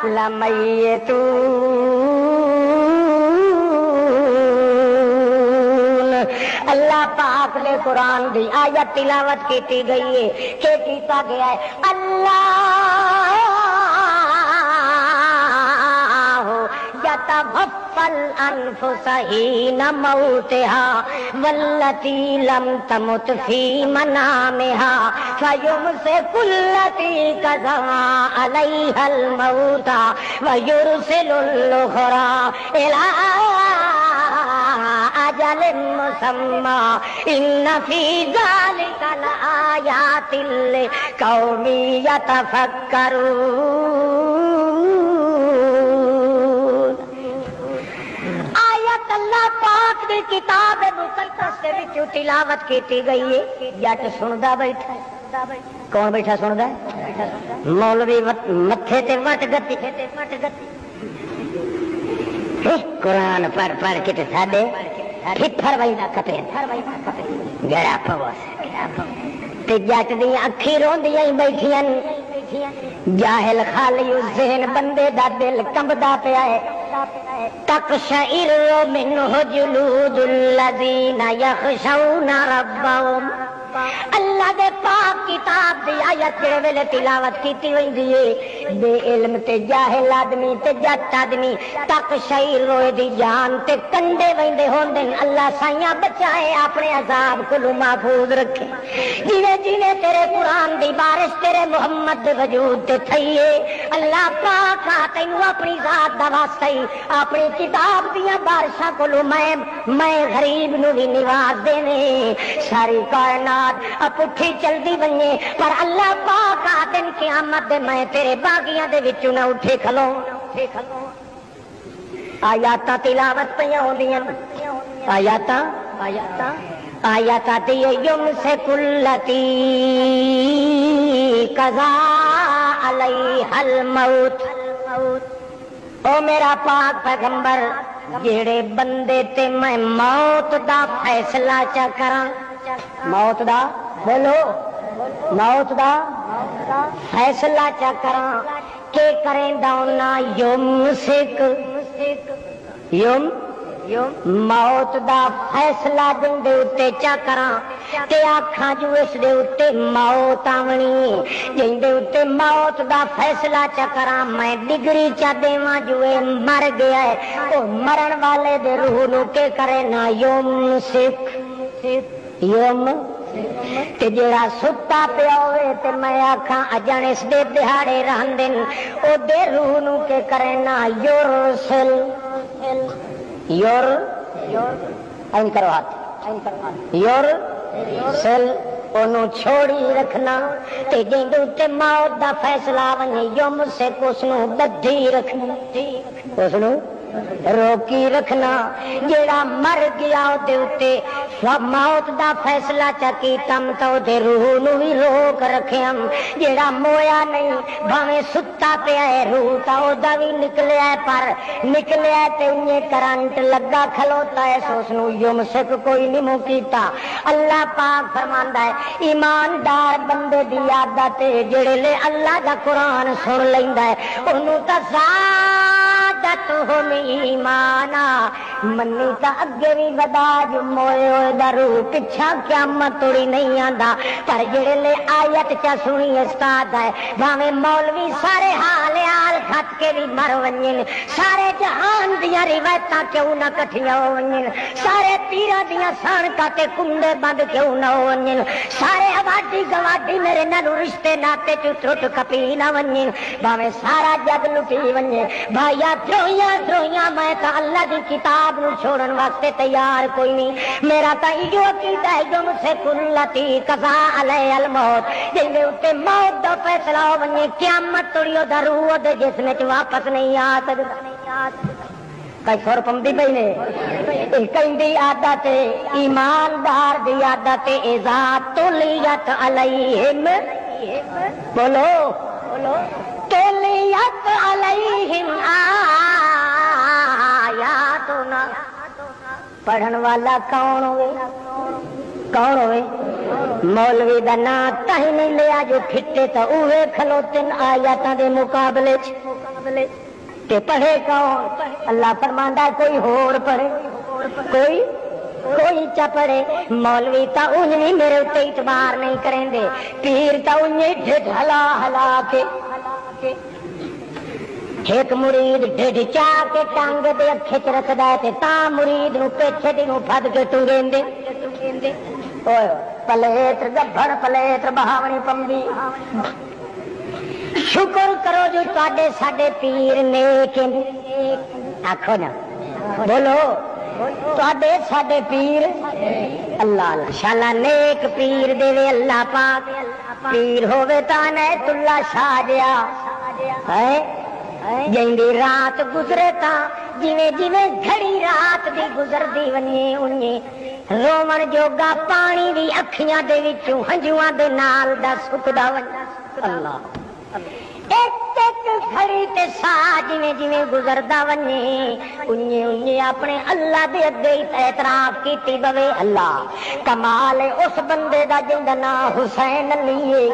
لمیتون اللہ پاک نے قرآن دی آیت تلاوت کیتی گئی ہے کہ کیتا گیا ہے اللہ یتوفی الانفس حین موتها والتی لم تمت فی منامها فیمسک التی قضا علیہا الموت ویرسل الاخری الی اجل مسمى ان فی ذلک لآیات لقوم یتفکرون آیت اللہ پاک دی کتاب مقدس دے وچ تلاوت کیتی گئی ہے جٹ سندا بیٹھا ہے کون بیٹھا سندا ہے مولوی متھے تے وٹ گتی قرآن پڑھ پڑھ کے ساڈے پھر وہی نہ کٹے گڑا پو جٹ دی اکھی روندیاں بیٹھیاں جاہل خالی ذہن بندے دا دل کمبدا پیا ہے تقشعر منہ جلود الذین یخشون ربهم اللہ دے پاک کتاب دی آیت جڑے ویلے تلاوت کیتی ہوندی ہے بے علم تے جاہل آدمی تے جٹ آدمی تک شعیر روئے دی جان تے کنڈے ویندے ہوندے اللہ سائیاں بچائے اپنے عذاب کو محفوظ رکھے جویں جویں تیرے قرآن دی بارش تیرے محمد دے وجود تے تھئیے اللہ پاک تینوں اپنی ذات دا واسطہ اپنی کتاب دیاں بارشاں کو میں غریب نو بھی نواز دینے ساری کائنات پٹھی چلدی بنے پر اللہ پاک آدن قیامت دے میں تیرے باغیاں دے وچوں نہ اٹھے کھلوں آیاتاں تلاوت پیاں ہوندیاں آیاتاں تے یمسک التی قضا علیہا الموت او میرا پاک پیغمبر جڑے بندے تے میں موت دا فیصلہ چا کراں موت دا بولو موت دا فیصلہ چا کراں کہ کریں داؤنا یمسک موت دا فیصلہ جن دے اتے چا کراں تے آکھاں جو اس دے اتے موت آونی جن دے اتے موت دا فیصلہ چا کراں میں ڈگری چا دیواں جو مر گیا ہے او مرن والے دے روح نو کے کرے نا یوم سکھ یوم تے جڑا ستا پیا ہوئے تے میں آکھاں اجن اس دے دہاڑے رہندن او دے روح نو کے کرے نا یورسل یور این کرو ہاتھ یور سل انہوں چھوڑی رکھنا تے جیندے تے موت دا فیصلہ ونجے یوم سے کسنو بدھی رکھنا کسنو روکی رکھنا جیڑا مر گیا دے اتے موت دا فیصلہ چکی تم تو دے روح نو بھی روک رکھے ہم جیڑا مویا نہیں بھاویں ستا پہ آئے روح تا او دا بھی نکلے آئے پر نکلے آئے تے انہیں کرنٹ لگا کھلوتا ہے سوسنو یوم سک کوئی نہیں موکیتا اللہ پاک فرماندہ ہے ایماندار بندے دی عادت جڑے لے اللہ دا قرآن سن لیندہ ہے انہوں تا زادتہم ایمانا منی تا اگے بھی ودا جو موئے ہوئے دا روح پچھا قیامت توڑی نہیں آندا پر جڑے لے آیت چا سنی استاد ہے بھاویں مولوی سارے حال کھت کے بھی مر ونجن سارے جہان دیاں روایتاں کیوں نہ کٹھیاں ہو ونجن سارے پیراں دیاں سانکاں تے کنڈے بند کیوں نہ ہو ونجن سارے آبادی گواڈی میرے نال رشتے ناتے چ ٹوٹ کپی نہ ونجن بھاویں سارا جگ لٹی ونجے بھائیا درویاں میں تا اللہ دی کتاب نو چھوڑن واسطے تیار کوئی نہیں میرا تا ایو عقیدہ ہے جو مجھ سے کلتی قضا علی الموت جن اتے موت دا فیصلہ ہو ونجے قیامت توڑیو دا روح دے جسم چ واپس نہیں آ سکدا کئی سور پمدی پئی نے کہندی عادت ایماندار دی عادت اذا تلیت علیہم بولو تلیت علیہم آیاتنا پڑھن والا کون ہوئے مولوی دا نام کہیں نہیں لیا جو پھٹے تا اوے کھلوتن آیاتاں دے مقابلے تے پڑھے کون اللہ فرماندا ہے کوئی ہور پڑھے کوئی چا پڑھے مولوی تا انہیں میرے اتے اعتبار نہیں کریں دے پیر تا انہیں ڈھڈ ہلا کے ایک مرید ڈھڈ چاہ کے ٹانگ دے اکھے چ رکھدا ہے تے تاں مرید نو پیچھے دی نو پھد کے ٹنگین دے اوئے پلیتر گبھڑ پلیتر بہاونی پمدی شکر کرو جو تواڈے ساڈے پیر نیک آکھو نا بولو تواڈے ساڈے پیر اللہ انشاءاللہ نیک پیر دے اللہ پاک پیر ہوے تا عنایت اللہ شاہ جیا ہے جیندی رات گزرے تا جویں جویں گھڑی رات دی گزردی ونجے انجے رومن جوگا پانی دی اکھیاں دے وچوں ہنجواں دے نال دا سکدا ون اللہ ایک ایک گھڑی تے سا جویں جویں گزردا ونجے انجے انجے اپنے اللہ دے اگے اعتراف کیتی بوے اللہ کمال ہے اس بندے دا جندا نام حسین علی ہے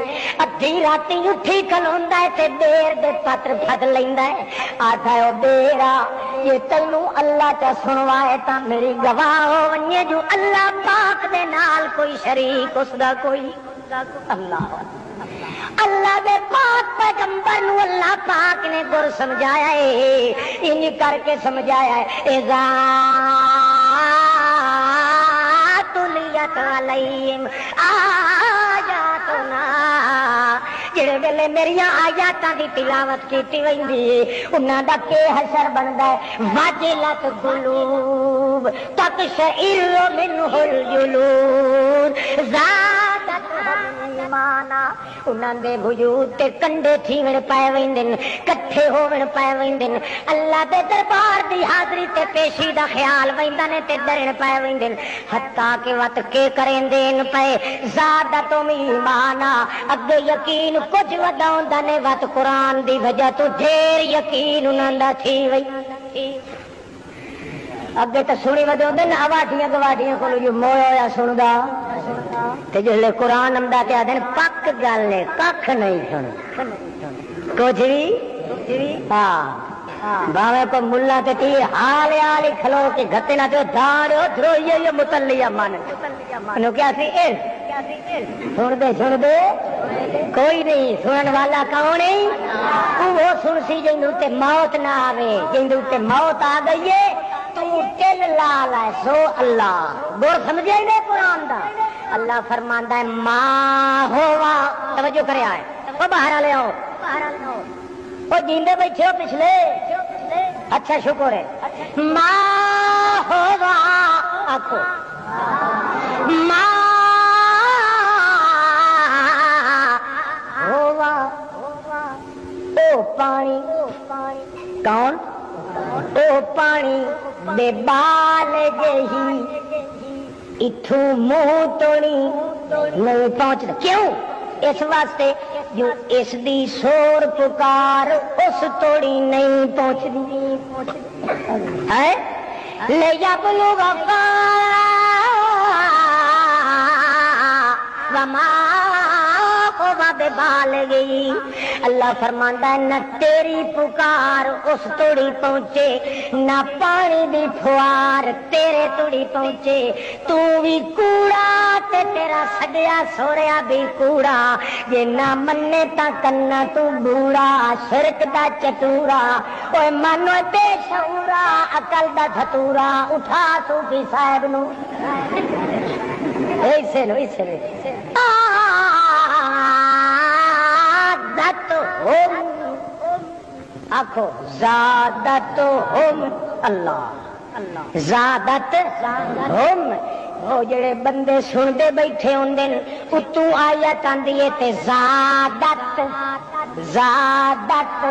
ادھی راتی اٹھی کلوندا ہے تے دیر دے پتر پھد لیندا ہے آکھدا ہے او بیرا یہ تینوں اللہ تے سنوائے تا میری گواہ ہو ونجے جو اللہ پاک دے نال کوئی شریک اس دا کوئی اللہ دے پاک پیغمبر نو اللہ پاک نے گر سمجھایا ہے انج کر کے سمجھایا ہے اذا تلیت علیہم آیاتنا جڑے ویلے میریاں آیاتاں دی تلاوت کیتی ویندی انہاں دا کی حشر بندا ہے وجلت قلوب تقشعر منہ الجلود زادتہم ایمانا انہاں دے وجود تے کنڈے تھیون پائے ویندن کٹھے ہوون پائے ویندن اللہ دے دربار دی حاضری تے پیشی دا خیال ویندا نے تے ڈرن پائے ویندن حتیٰ کہ وقت کے کریں دین پائے زادتہم ایمانا اگے یقین کچھ وداوندا نے وقت قرآن دی وجہ تو ڈھیر یقین انہاں دا تھی وئی اگے تو سنی ودے ہوندے نا آواڈیاں گواڈیاں کولو جو مویا ہویا سندا تے جلے قرآن آندا تے آدھن پک گل ہے ککھ نہیں سن کچھ بھی ہاں باوے کو ملا تے تی حال حال کھلو کے گھتے نہ تے دھاڑو دھروئے یہ متلیا من انو کیا سی سن دے کوئی نہیں سنن والا کون نہیں وہ سن سی جن تے موت نہ آوے جن تے موت آ گئی ہے تو ٹل لال ہے سو اللہ بور سمجھے ہی نہیں قرآن دا اللہ فرماندا ہے ماں ہوا توجہ کرے آئے وہ باہر لے آؤ وہ جیندے بیٹھے ہو پچھلے اچھا شکر ہے ماں ہوا آکھو ماں ہوا او پانی کون او پانی بے بال جہی اتھو منہ توڑی نہیں پہنچتا کیوں اس واسطے جو اس دی شور پکار اس توڑی نہیں پہنچتی ہے لے جا بلو وفا وما بال گئی اللہ فرماندا ہے نہ تیری پکار اس توڑی پہنچے نہ پانی دی پھوار تیرے توڑی پہنچے تو بھی کوڑا تے تیرا سجیا سوریا بھی کوڑا جے نہ منے تا کنا تو بوڑا شرک دا چتورا اوے منو بے شعورا عقل دا دھتورا اٹھا تو بھی صاحب نو ایسے لو آخو زادت ہم اللہ زادت ہم وہ جڑے بندے سنتے بیٹھے ہوندے اتوں آیت آندی ہے تے زادت زادت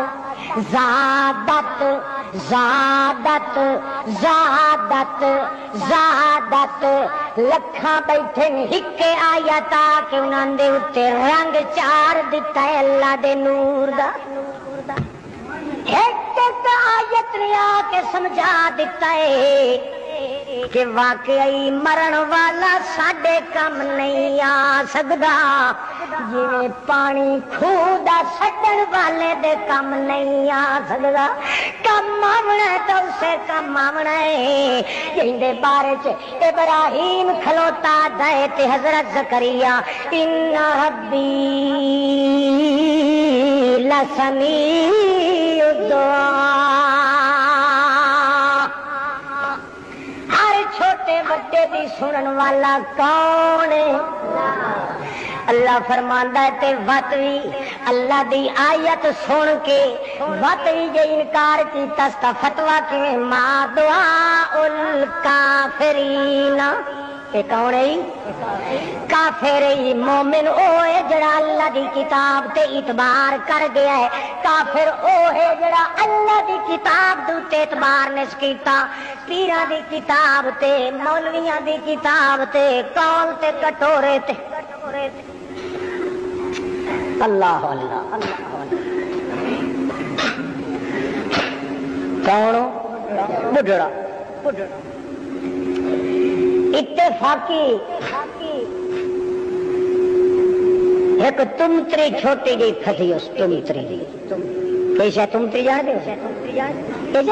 زادت زادت زادت زادت لکھاں بیٹھے ہکے آیت آ کے انہاں دے اتے رنگ چار دتا ہے اللہ دے نور دا ایک آیت نے آ کے سمجھا دیتا ہے کہ واقعی مرن والا ساڈے کم نہیں آ سکدا جویں پانی کھوہ دا سٹن والے دے کم نہیں آ سکدا کم آونا ہے تو اسے کم آونا ہے جہندے بارے چ ابراہیم کھلوتا دے تے حضرت زکریا ان ربی لسمیع الدعاء چھوٹے بڑے دی سنن والا کون ہے اللہ فرماندا ہے تے وتوی اللہ دی آیت سن کے وتوی جے انکار کیتا تا فتوا کیویں ما دعاء الکافرین اے کون ہے کافر ہی مومن او ہے جڑا اللہ دی کتاب تے اعتبار کر گیا ہے کافر او ہے جڑا اللہ دی کتاب تے اعتبار نہیں کیتا پیراں دی کتاب تے مولویاں دی کتاب تے قول تے کٹورے تے اللہ اللہ کون بڈھڑا اتفاقی ایک تمتری چھوٹی جی پھسی اس تمتری کیسا تمتری جان دے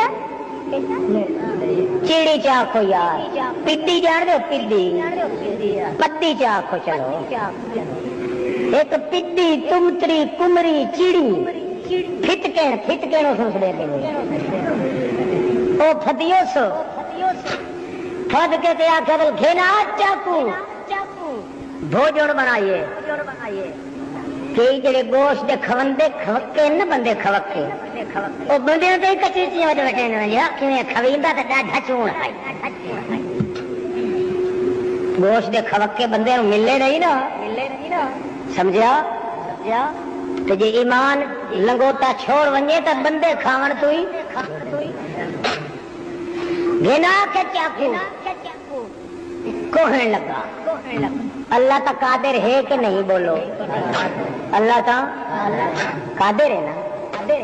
چیڑی چاکو یار پڈی جان دے پڈی پدی چاکو چلو ایک پڈی تمتری کمری چیڑی پھٹکن اس دے وہ پھدیوس پھد کے تے آکھے بل گھنا چاکو بھوجن بنائیے کئی جڑے گوشت دے کھوندے کھوکے نہ بندے کھوکے او بندے تے کچی چیز وچ بیٹھے نے یا کیویں کھویندا تے ڈاڈھا چون ہے گوشت دے کھوکے بندے نوں ملے نہیں نا سمجھیا تے جے ایمان لنگوٹا چھوڑ ونجے تے بندے کھاون تو ہی گھنا کے چاکو کوہن لگا اللہ تا قادر ہے کہ نہیں بولو اللہ تا قادر ہے نا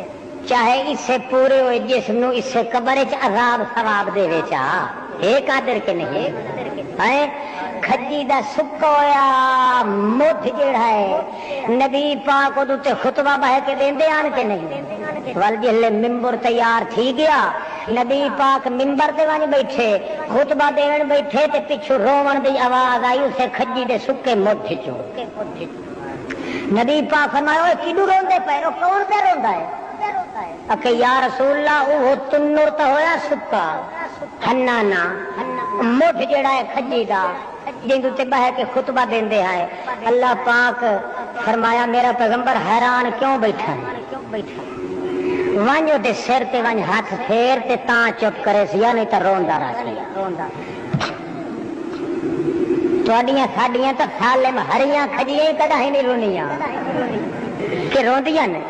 چاہے اس سے پورے ہوئے جسم نو اس سے قبر چ عذاب ثواب دے وے چاہ ہے قادر کہ نہیں ہے کھجی دا سکا ہویا مٹھ جڑا ہے نبی پاک او تے خطبہ بہ کے دیندے آن کے نہیں ول جلے ممبر تیار تھی گیا نبی پاک ممبر دے وانج بیٹھے خطبہ دیون بیٹھے تے پچھو روون دی آواز آئی اسے کھجی دے سکے مٹھ چو نبی پاک فرمایا اوے کیڈو روندے پے او کون تے روندا ہے اکھے یا رسول اللہ او تنور تا ہویا سکا حنانا مٹھ جڑا ہے کھجی دا جندو تے بہ کے خطبہ دیندے ہے اللہ پاک فرمایا میرا پیغمبر حیران کیوں بیٹھا ہے وانجو دے سر تے وانج ہاتھ پھیر تے تاں چپ کرے سی یا نہیں تے روندا رہ سی تواڈیاں ساڈیاں تے سالم ہریاں کھجیاں کدا ہی نہیں رونیاں کہ روندیاں نے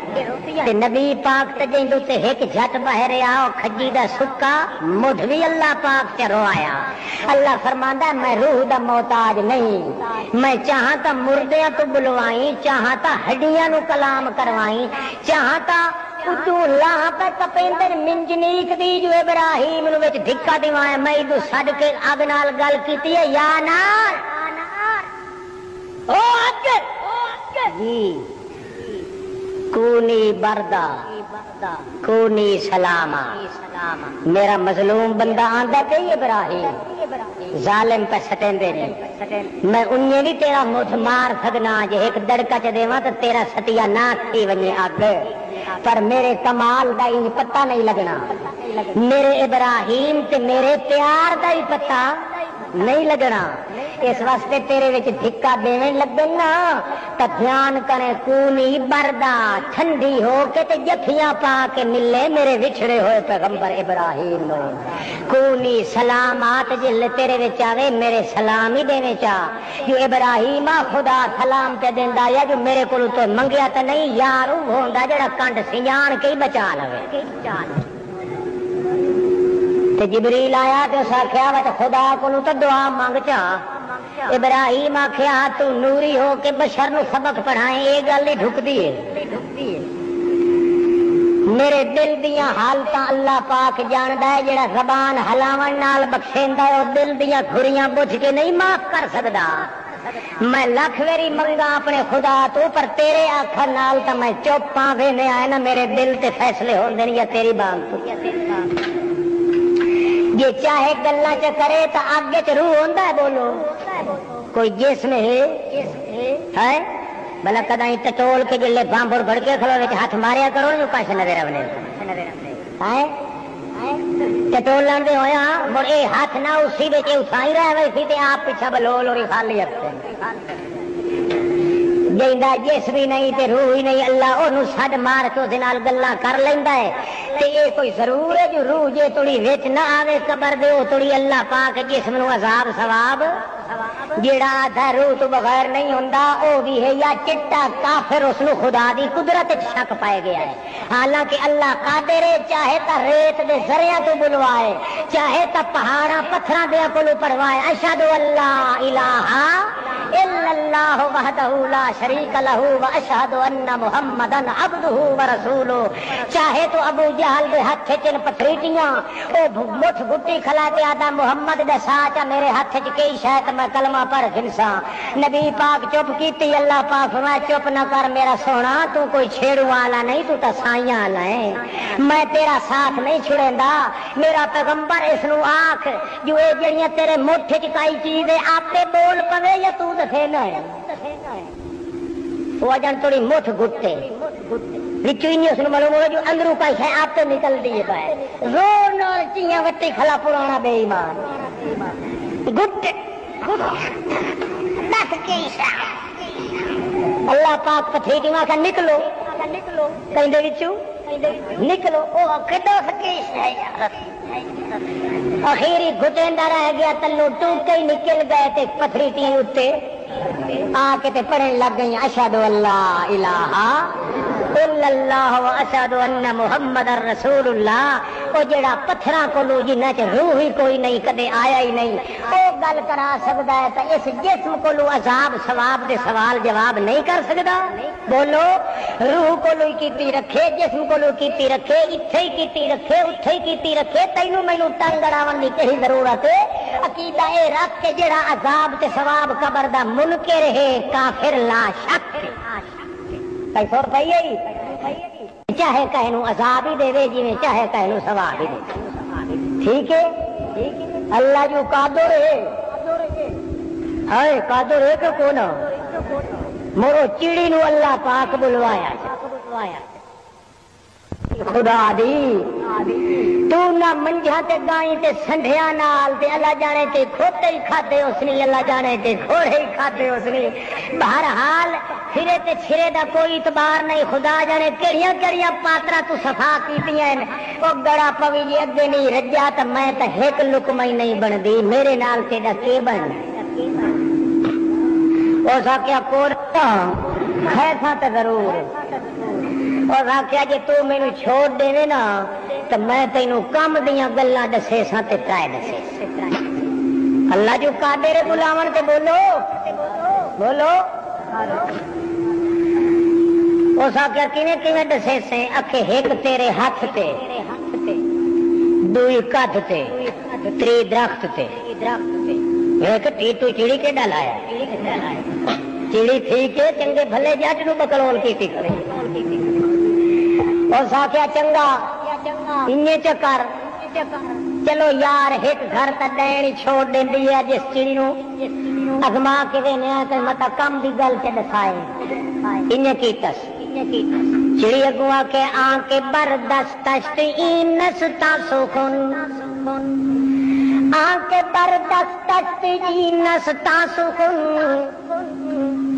تے نبی پاک تے جندو تے ایک جھٹ بہرے آو کھجی دا سکا مڈھ بھی اللہ پاک تے روایا اللہ فرماندا ہے میں روح دا محتاج نہیں میں چاہاں تا مردیاں تو بلوائیں چاہاں تا ہڈیاں نو کلام کروائیں چاہاں تا اتو لاہ پہ کپیندر منجنیک دی جو ابراہیم نو وچ دھکا دیوائیں میں ادو سڈ کے اگ نال گل کیتی ہے یا نار او اگ جی کونی بردا کونی سلاما میرا مظلوم بندہ آندا تے ابراہیم ظالم پہ سٹیندے نہیں میں انہیں بھی تیرا مٹھ مار سکنا جے ایک دڑکا چ دیواں تے تیرا سٹیا نہ تھی ونجے اگ پر میرے کمال دا ہی پتہ نہیں لگنا میرے ابراہیم تے میرے پیار دا ہی پتہ نہیں لگنا اس واسطے تیرے وچ دھکا دیویں لگن نا تے دھیان کرے کونی بردا ٹھنڈی ہو کے تے جفیاں پا کے ملے میرے وچھڑے ہوئے پیغمبر ابراہیم نو کونی سلامات جل تیرے وچ آوے میرے سلام ہی دیویں چا جو ابراہیم خدا سلام تے دیندا یا جو میرے کول تو منگیا تے نہیں یار او ہوندا جڑا کنڈ سیان کے بچا لوے تے جبریل آیا تے اس آکھیا وا تے خدا کولوں تے دعا مانگ چا ابراہیم آکھیا تو نوری ہو کے بشر نو سبق پڑھائیں یہ گل ہی ڈھکدی ہے میرے دل دیاں حالتاں اللہ پاک جاندا ہے جڑا زبان ہلاون نال بخشیندا ہے او دل دیاں گھریاں بجھ کے نہیں معاف کر سکدا میں لاکھ ویری منگا اپنے خدا تو پر تیرے آکھن نال تے میں چپ ہاں وینے آئے نا میرے دل تے فیصلے ہوندے نہیں یا تیری بان تو یہ چاہے گلا چ کرے تو آگے چ روح ہوندا ہے بولو کوئی جسم ہے بلا کدائی ٹٹول کے جلے بامبر بڑھ کے کھلو وچ ہاتھ ماریا کرو جو کش نظر آونے ہے ٹٹولن دے ہویا مڑ اے ہاتھ نہ اسی وچ اٹھائی رہے ویسی تے آپ پیچھے بلول اور خالی ہتے جیندا جس بھی نہیں تے روح ہی نہیں اللہ اونوں سڈ مار کے اس نال گلاں کر لیندا ہے تے اے کوئی ضرور ہے جو روح جے تھوڑی وچ نہ آوے قبر دے او تھوڑی اللہ پاک جسم نو عذاب ثواب جیڑا آدھا روح تو بغیر نہیں ہوندا او بھی ہے یا چٹا کافر اس نو خدا دی قدرت وچ شک پائے گیا ہے حالانکہ اللہ قادر ہے چاہے تا ریت دے ذریعہ تو بلوائے چاہے تا پہاڑاں پتھراں دے کولوں پڑوائے اشہد اللہ الہ الا اللہ وحدہ لا شریک لہ واشہد ان محمدن عبدہ ورسولہ چاہے تو ابو جہل دے ہتھ چن پتھریٹیاں او مٹھ گٹی کھلا کے آدھا محمد دے ساتھ میرے ہاتھ چ کئی شاید میں کلمہ پڑھ گنساں نبی پاک چپ کیتی اللہ پاک فرمایا چپ نہ کر میرا سونا تو کوئی چھیڑو والا نہیں تو تا سائیاں والا ہے میں تیرا ساتھ نہیں چھڑیندا میرا پیغمبر اس نو آکھ جو اے جڑیاں تیرے مٹھ چ کئی چیز ہے آپے بول پوے یا تو دسے نہ ہے وہ جان تھوڑی مٹھ گٹے وچوں ہی اس نو معلوم ہو جو اندروں کوئی ہے آپ تو نکل دی ہے زور نال چیاں وٹی کھلا پرانا بے ایمان گٹے دس کے اللہ پاک پتھری کا نکلو کہندے وچوں نکلو او کڈو سکیش ہے اخیری گھٹیندا رہ گیا تلو ٹوکے نکل گئے تے پتھری ٹی اوتے آ کے تے پڑھن لگ گئی اشہد اللہ الہ الا اللہ واشہد ان محمد رسول اللہ او جڑا پتھراں کولوں جنہ چ روح ہی کوئی نہیں کدے آیا ہی نہیں او گل کرا سکدا ہے تے اس جسم کولوں عذاب ثواب دے سوال جواب نہیں کر سکدا بولو روح کولوں کیتی رکھے جسم کولوں کیتی رکھے ایتھے ہی کیتی رکھے اوتھے ہی کیتی رکھے تینوں مینوں ٹنگ اڑاون دی کہی ضرورت ہے عقیدہ اے رکھ کے جڑا عذاب تے ثواب قبر دا منکر ہے کافر لا شک پیسہ روپیے چاہے کہنوں عذاب ہی دے دے، جی چاہے کہنوں ثواب ہی دے۔ ٹھیک ہے، اللہ جو قادر ہے، ہائے قادر ہے کہ کون مرو چڑی نو اللہ پاک بلوایا خدا دی تو نہ منجھا تے گائیں تے سنڈھیاں نال تے اللہ جانے تے کھوتے ہی کھاتے اس نے، اللہ جانے تے گھوڑے ہی کھاتے اس نے۔ بہرحال پھرے تے چھرے دا کوئی اعتبار نہیں، خدا جانے کیڑیاں کیڑیاں پاترا تو صفا کیتیاں او گڑا پوی جی اگے نہیں رجا تے میں تے ایک لقمہ ہی نہیں بندی، میرے نال تیرا کی بننا؟ اس آخیا کور ایسا تو ضرور، اور آخیا جی تو مینو چھوڑ دے نا تو میں تینوں کم دیا گلا دسے سا تے ترائے دسے۔ اللہ جو قادر بلاون تے بولو بولو۔ اس آخیا کیویں کیویں دسے سے؟ آخے ایک تیرے ہاتھ تے، دوئی کدھ تے، تری درخت تے۔ ایک ٹیٹو چڑی کے ڈالایا، چڑی تھی کہ چنگے بھلے جٹ نو بکلول کی کرے۔ اور آخیا چنگا انہیں چکر چلو یار ایک گھر تا دین چھوڑ دینی ہے، جس چڑی نو اگما کے دینے تو متا کم دی گل چ دسائے انہیں کیتس۔ چڑی اگوا کے آن کے بردست نستا سخن، آن کے بردست نستا سخن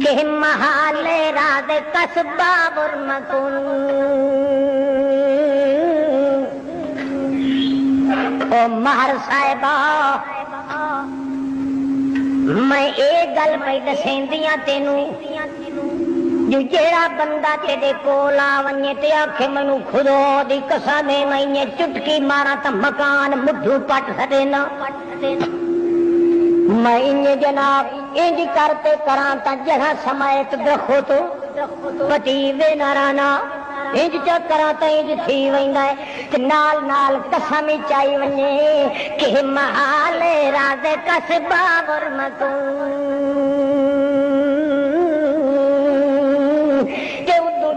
کہ محال راز قصبہ برمکن۔ او مہر صاحبہ میں ایک گل پہ دسیندیاں تینوں، جو جیڑا بندہ تیرے کول آ ونجے تے آکھے مینوں خدا دی قسم ہے میں چٹکی مارا تے مکان مڈھو پٹ سدینا، میں انج جناب انج کرتے کراں تا جڑا سمایت رکھو تو پٹی وے نارانا انج چکراں تے انج تھی ویندا ہے تے نال نال قسم چائی ونجے کہ محال راز قصبہ ورمکن۔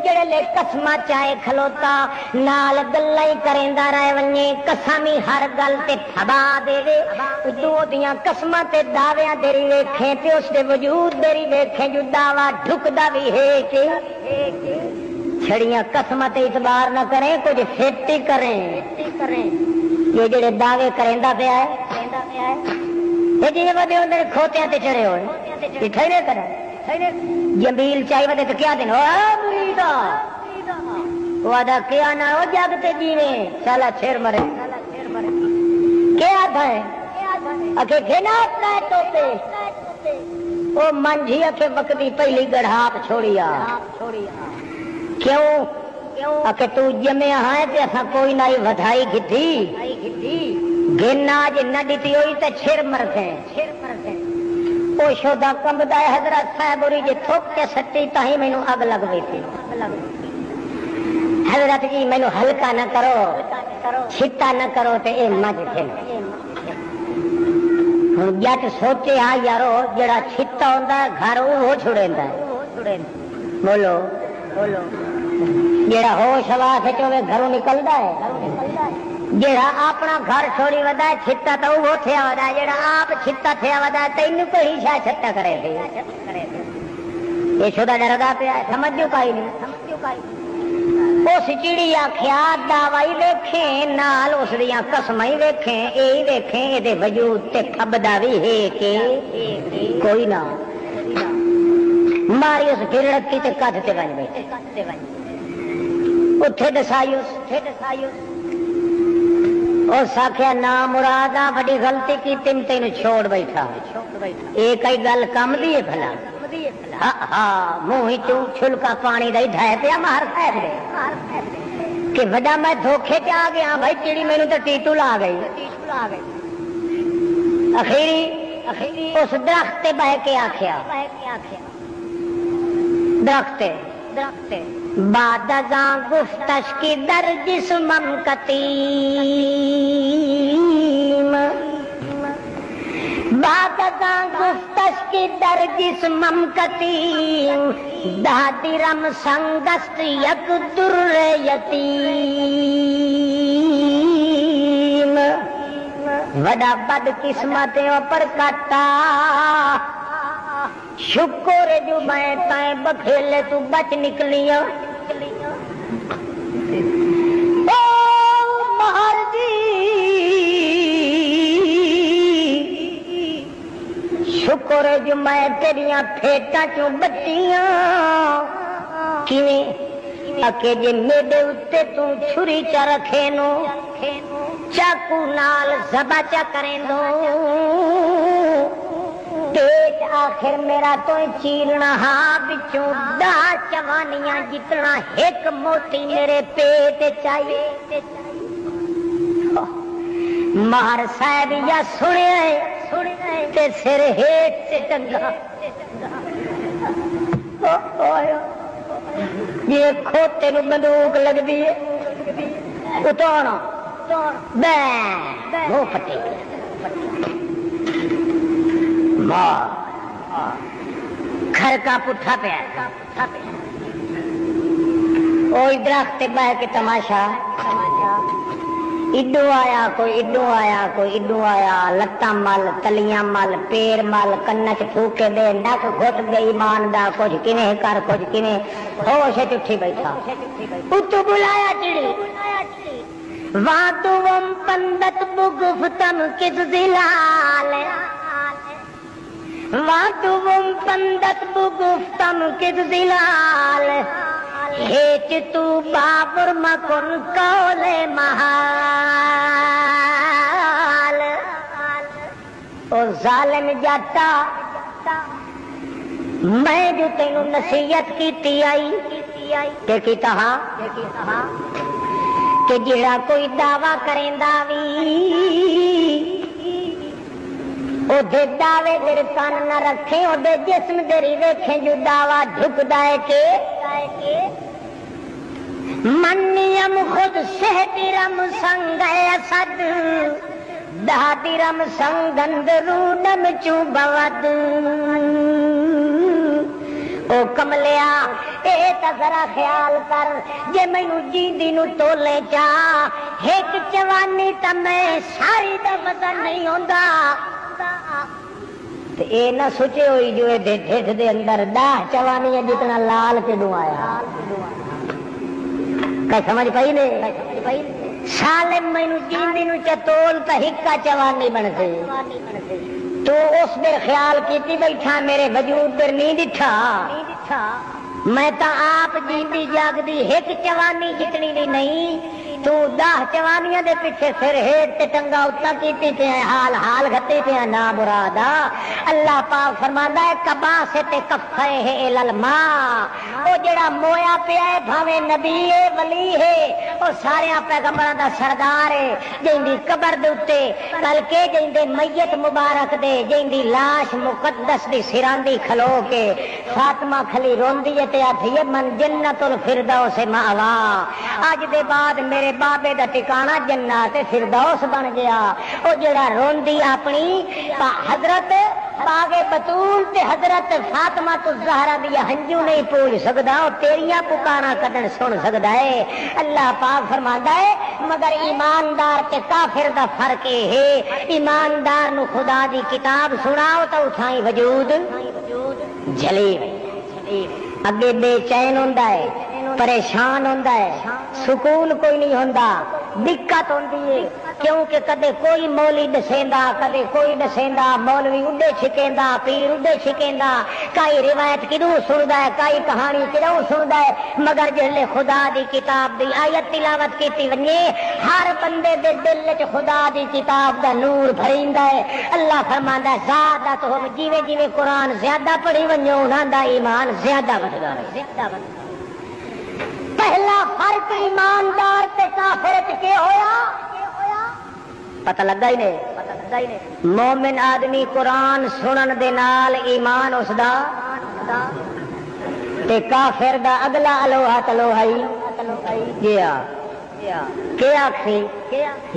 جڑے لے قسمہ چائے کھلوتا نال گلاں ہی کریندا رہ ونجے، قسمی ہر گل تے تھبا دے وے، دو دیاں قسماں تے دعویاں دیری ویکھیں تے اس دے وجود دیری ویکھیں جو دعویٰ ڈھکدا بھی ہے کہ چھڑیاں قسماں تے اعتبار نہ کریں، کچھ فٹ ہی کریں۔ یہ جڑے دعوے کریندا پیا ہے یہ جی ودے اندر کھوتیاں تے چڑھے ہوئے یہ ٹھہرے کریں جمیل چاہیے ودے تو کیا دن مریدا وعدہ کیا نہ ہو جگتے جیویں سالا چھیر مرے کیا تھا ہے اکھے گھنا اپنا توپے او منجھی اکھے وقتی پہلی گڑھاپ چھوڑیا کیوں اکھے تو جمعہ ہے تے اساں کوئی نائی ودھائی گھٹی گھنا جی نہ دیتی ہوئی تے چھیر مرتے او شودا کمبدا ہے حضرت صاحب اوری جی تھوک کے سٹی تاہی مینوں اگ لگ گئی تھی حضرت جی مینوں ہلکا نہ کرو چھٹا نہ کرو تے اے مجھ تھے ہن جٹ سوچے ہاں یارو جڑا چھٹا ہوندا ہے گھر وہ چھڑیندا ہے بولو جڑا ہوش حواس چوے گھروں نکلدا ہے جڑا اپنا گھر چھوڑی ودا ہے چھٹا تو وہ تھیا ودا ہے جڑا آپ چھٹا تھیا ودا ہے تینوں کوئی شاہ چھٹا کرے تھے یہ شدہ ڈردا پیا ہے سمجھو کائی نہیں اس چڑی آخیا دعوی ویکھیں نال اس دیاں قسمیں ویکھیں اے ویکھیں اے دے وجود تے کھبدا بھی ہے کہ کوئی نہ ماری اس گرڑکی تے کدھ تے بن بیٹھے اتھے دسائیوس اور ساکھیا نا مرادا بڑی غلطی کی تینوں چھوڑ بیٹھا ایک ہی گل کم دی بھلا ہاں منہ چوں چھلکا پانی دے ڈھائے پیا مہر صاحب دے کہ وڈا میں دھوکھے تے آ گیا بھائی چڑی مینوں تے ٹیٹو لا گئی اخیری اس درخت تے بہ کے آکھیا درخت بعد ازاں گفتش کی در جسمم قتیم بعد ازاں گفتش کی در جسمم کتیم دادرم سنگست یک در یتیم وڈا بد قسمتوں پر کٹا شکر جو میں تائیں بکھیلے تو بچ نکلیاں او مہر جی شکر جو میں تیریاں پھیٹاں چوں بچیاں کیویں اکے جے میڈے اتے تو چھری چا رکھے نو چاکو نال زبا چا کریں دو پیٹ آخر میرا تو چیرنا ہاں بچوں دا چوانیاں جتنا ایک موتی میرے پیٹ چاہیے مہر صاحب یا سنے تے سر ہیٹ سے ٹنگا یہ کھوتے نو بندوق لگ دی ہے اتونا وہ پٹے ماں گھر کا پٹھا پہ اوہ درخت بہ کے تماشا اڈو آیا کوئی اڈو آیا کوئی اڈو آیا لتاں مل تلیاں مل پیر مل کنچ پھوکے دے نک گھٹ گئی مان دا کچھ کیویں کر کچھ کیویں ہوش اٹھی بیٹھا اتو بلایا چڑی وادوم پندت بگفتم کس دلال وادوم پندت بگفتم کس دلال ہیچ تو بابر مکن کول محال او ظالم جاتا میں جو تینوں نصیحت کیتی آئی کہ کیتا ہاں کہ جڑا کوئی دعویٰ کریندا وی او دے دعوے دے کان نہ رکھیں او دے جسم دے ویکھیں جو دعویٰ جھکدا ہے کہ منیم خود سہترم سنگ اسد دہدرم سنگند رونم چوں بود او کملیا اے تا ذرا خیال کر جے مینوں جیندی نو تولے جا ایک جوانی تا میں ساری دا وطن نہیں ہوندا تے اے نہ سوچے ہوئی جو دے ڈھڈ دے اندر 10 چوانیاں جتنا لال کڈوں آیا کہ سمجھ پئی نے سالم مینوں جیندی نو چتول تا ہکا چوانی بن سے تو اس دے خیال کیتی بیٹھا میرے وجود در نہیں دٹھا میں تا آپ جیندی جاگدی ایک چوانی جتنی دی نہیں تو 10 چوانیاں دے پیچھے سر ہیٹ تے ٹنگا اتنا کیتی تے حال حال گھتے تے نا مرادا اللہ پاک فرماندا ہے کباسط کفے ہے الالماء او جڑا مویا پیا ہے بھاویں نبی ہے ولی ہے او سارے پیغمبراں دا سردار ہے جیندی قبر دے اوتے بلکہ جیندے میت مبارک دے جیندی لاش مقدس دی سراندی کھلو کے فاطمہ کھلی روندی ہے تے آدھی من جنت الفردوس ماوا اج دے بعد میرے بابے دا ٹھکانہ جنت فردوس بن گیا او جڑا روندی اپنی حضرت باغ بطول تے حضرت فاطمہ الزہرا دی ہنجو نہیں پوچھ سکدا او تیریاں پکاراں کڈن سن سکدا ہے اللہ پاک فرماندا ہے مگر ایماندار تے کافر دا فرق ہے ایماندار نو خدا دی کتاب سناؤ تو اٹھائی وجود جلی اگے بے چین ہوندا ہے پریشان ہوندا ہے سکون کوئی نہیں ہوندا دقت ہوندی ہے کیونکہ کدے کوئی مولی دسیندا کدے کوئی دسیندا مولوی اڈے چھکیندا پیر اڈے چھکیندا کئی روایت کدوں سندا ہے کئی کہانی کدوں سندا ہے مگر جلے خدا دی کتاب دی آیت تلاوت کیتی ونجے ہر بندے دے دل وچ خدا دی کتاب دا نور بھریندا ہے اللہ فرماندا ہے زادتہم جیویں جیویں قرآن زیادہ پڑھی ونجو انہاں دا ایمان زیادہ بڑھدا ہے پہلا فرق ایماندار تے کافر تے کی ہویا پتہ لگا ہی نہیں مومن آدمی قرآن سنن دے نال ایمان اس دا تے کافر دا اگلا الوہا تلوہائی گیا کیا آکھی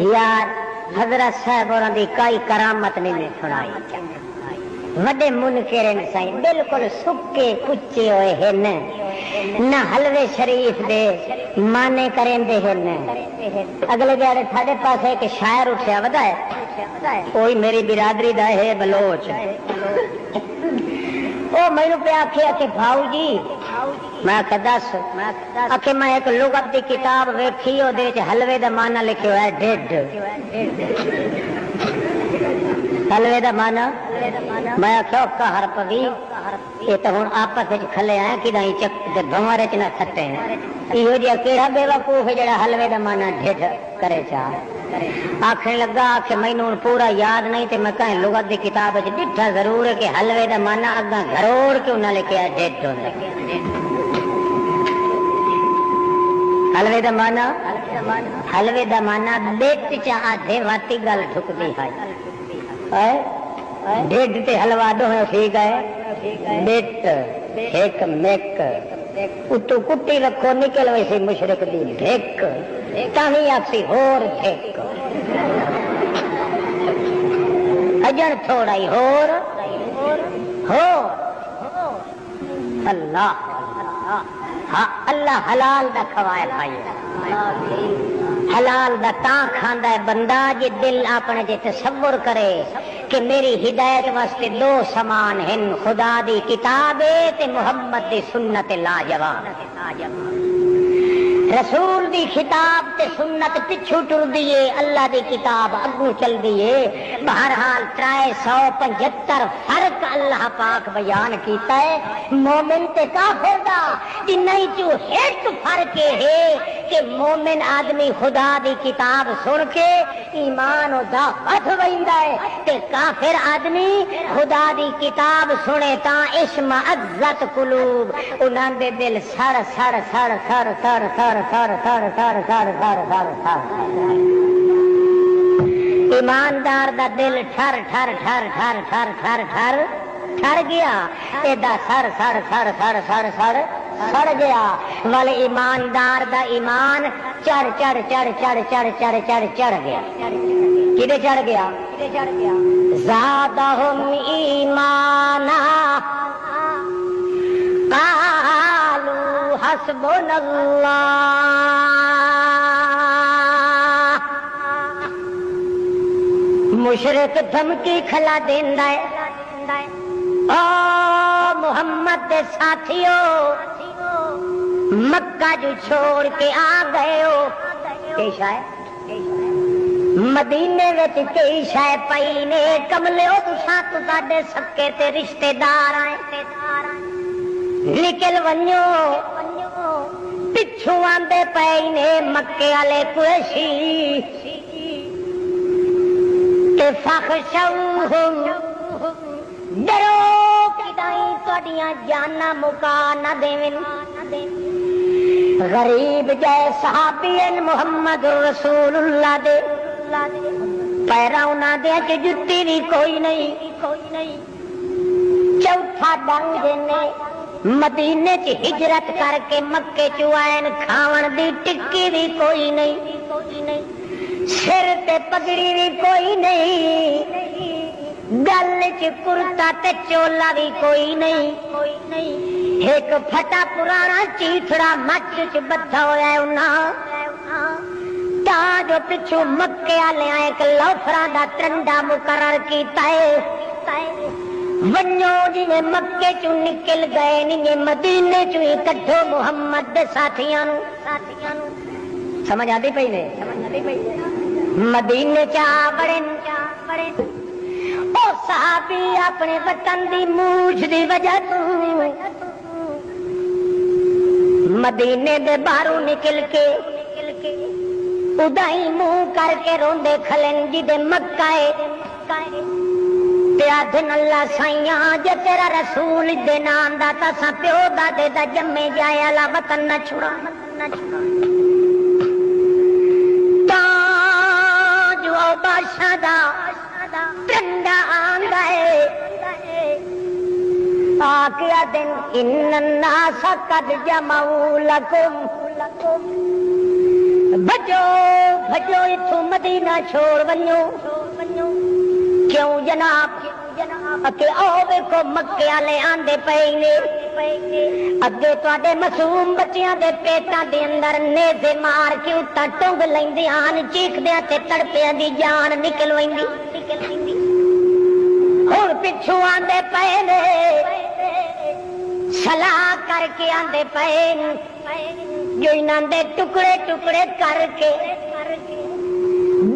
یار حضرت صاحب اور دی کئی کرامت نہیں سنائی وڈے منکر سائیں بالکل سکے کچے ہوئے ہیں نہ حلوے شریف دے مانے کریں دے ہیں اگلے دیارے تھاڑے پاس ایک شاعر اٹھیا ودا ہے کوئی میری برادری دا ہے بلوچ او میں نے پہ آکھیا کہ بھاؤ جی میں دس آکھے میں ایک لغت دی کتاب ویکھی او دے حلوے دا مانا لکھے ہوا ہے ڈیڈ حلوے دا مانا میں آخیا کہر پوی یہ تو ہوں آپس کھلے آئے کہ چک بمارے چ نہ تھٹے ہیں یہ جہاں کہڑا بے وقوف ہے جڑا حلوے دا مانا ڈھڈ کرے چاہ آخر لگا آخ مینوں پورا یاد نہیں تے میں کہیں لغت دی کتاب ڈٹھا ضرور ہے کہ حلوے دا مانا اگاں گھروڑ کیوں نہ لکھیا ڈھڈ ہوندا حلوے دا مانا حلوے دا مانا بیٹ چا آدھے واتی گل ٹھکدی ہے ڈیڈ تے حلوا دو ٹھیک ہے بیٹ ایک میک اتو کٹی رکھو نکل ویسی مشرق دی ڈھک تاہی آکسی ہور ڈھک اجن تھوڑا ہی ہور اللہ ہاں اللہ حلال دا کھوائے بھائی حلال دا تاں کھاندا ہے بندہ جے دل اپنے جے تصور کرے کہ میری ہدایت واسطے دو سامان ہیں خدا دی کتاب تے محمد دی سنت لاجواب رسول دی کتاب تے سنت پچھو ٹر دیے اللہ دی کتاب اگو چل دیے بہرحال 375 فرق اللہ پاک بیان کیتا ہے مومن تے کافر دا انہی چو ہٹ فرق ہے کہ مومن آدمی خدا دی کتاب سن کے ایمان و دا ہتھ ویندا ہے تے کافر آدمی خدا دی کتاب سنے تا عشم عزت قلوب انہاں دے دل سڑ سڑ سڑ سڑ سڑ سڑ ایماندار دا دل ٹھر ٹھر ٹھر ٹھر ٹھر ٹھر ٹھر ٹھر گیا ایدا سر سر سر سر سر سر سڑ گیا والے ایماندار دا ایمان چڑھ چڑھ چڑھ چڑھ چڑھ چڑھ چڑھ چڑھ گیا کدے چڑھ گیا زادہم ایمانا حسبنا اللہ مشرک دھمکی کھلا دیندا ہے او محمد دے ساتھیو مکہ جو چھوڑ کے آ گئے ہو کیشا ہے مدینے وچ کیشا ہے پئی نے کملے او تساں تہاڈے سکے تے رشتہ دار آئے نکل ونجو پچھو آندے پئے نے مکے والے قریشی تے فخشوہم ڈرو کدائیں تہاڈیاں جاناں مکا نہ دیون غریب جے صحابی محمد رسول اللہ دے پیرا انہاں دے چ جُتی بھی کوئی نہیں چوتھا ڈنگ دینے مدینے چ ہجرت کر کے مکے چ آئن کھاون دی ٹکی بھی کوئی نہیں سر تے پگڑی بھی کوئی نہیں گل چ کرتا تے چولا بھی کوئی نہیں ایک پھٹا پرانا چیتڑا مچ چ بدھا ہویا ہے انہاں تا جو پچھو مکے والے ایک لوفراں دا ٹنڈا مقرر کیتا ہے ونجو جی مکے چو نکل گئے نہیں مدینے چو ہی کٹھو محمد دے ساتھیاں سمجھ آتی پئی نے مدینے چا بڑے او صحابی اپنے وطن دی موج دی وجہ تو مدینے دے باہروں نکل کے ادائی منہ کر کے روندے کھلن جی دے مکہ آدھن اللہ سائیاں جے تیرا رسول دے نام دا تسا پیو دادے دا جمے جائے اللہ وطن نہ چھڑا تاں جو بادشاہ دا ٹنڈا آندا ہے آکیا دن ان الناس قد جمعوا لکم بھجو بھجو اتھوں مدینہ چھوڑ ونجو کیوں جناب کہ آؤ ویکھو مکے والے آندے پئے نے اگے تواڈے معصوم بچیاں دے پیٹاں دے اندر نیزے مار کے اُتاں ٹنگ لیندے آن چیخدیاں تے تڑپیاں دی جان نکل ویندی ہن پچھوں آندے پئے نے صلاح کر کے آندے پئے جو انہاں دے ٹکڑے ٹکڑے کر کے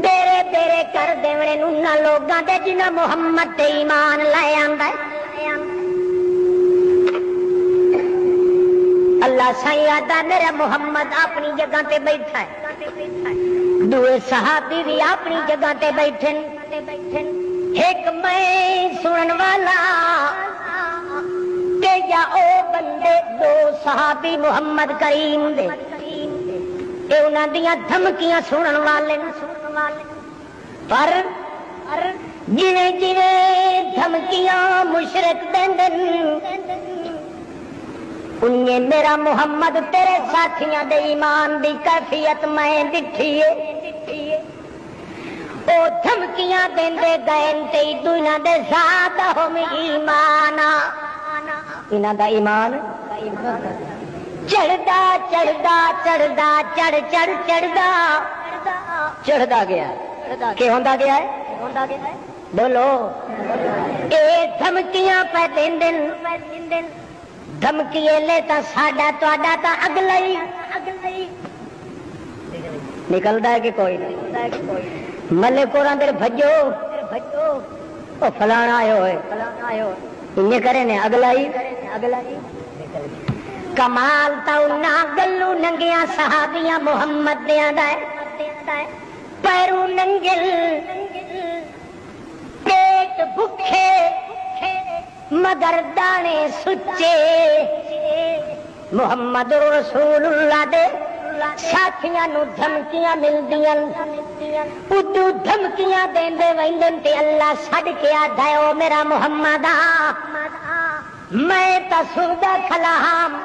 ڈیرے ڈیرے کر دیونے انہاں لوگاں دے جنہاں محمد تے ایمان لے آندا ہے اللہ سائیں آدھا میرا محمد اپنی جگہ تے بیٹھا ہے دوے صحابی بھی اپنی جگہ تے بیٹھن ایک میں سنن والا کہ یا او بندے دو صحابی محمد کریم دے اے انہاں دیاں دھمکیاں سنن والے پر جویں جویں دھمکیاں مشرک دیندن انہیں میرا محمد تیرے ساتھیاں دے ایمان دی کیفیت میں دٹھی ہے او دھمکیاں دیندے گئے تے دونا دے زیادہ ہم ایمانا انہاں دا ایمان چڑھدا چڑھدا چڑھدا چڑھدا گیا کہ ہوندا گیا ہے بولو اے دھمکیاں پہ دیندن دھمکی لے تا ساڈا تواڈا تا اگلا ہی نکلدا ہے کہ کوئی نہیں ملے کوراں دے بھجو او فلانا آئے ہوئے انہیں کرے نے اگلا ہی کمال تا انہاں گلو ننگیاں صحابیاں محمد دیاں دا ہے پیرو ننگل پیٹ بھکھے مگر دانے سچے محمد رسول اللہ دے ساتھیاں نو دھمکیاں ملدیاں ادو دھمکیاں دیندے ویندن تے اللہ چھڈ کے آدھا او میرا محمد میں تا سندا کھلاہم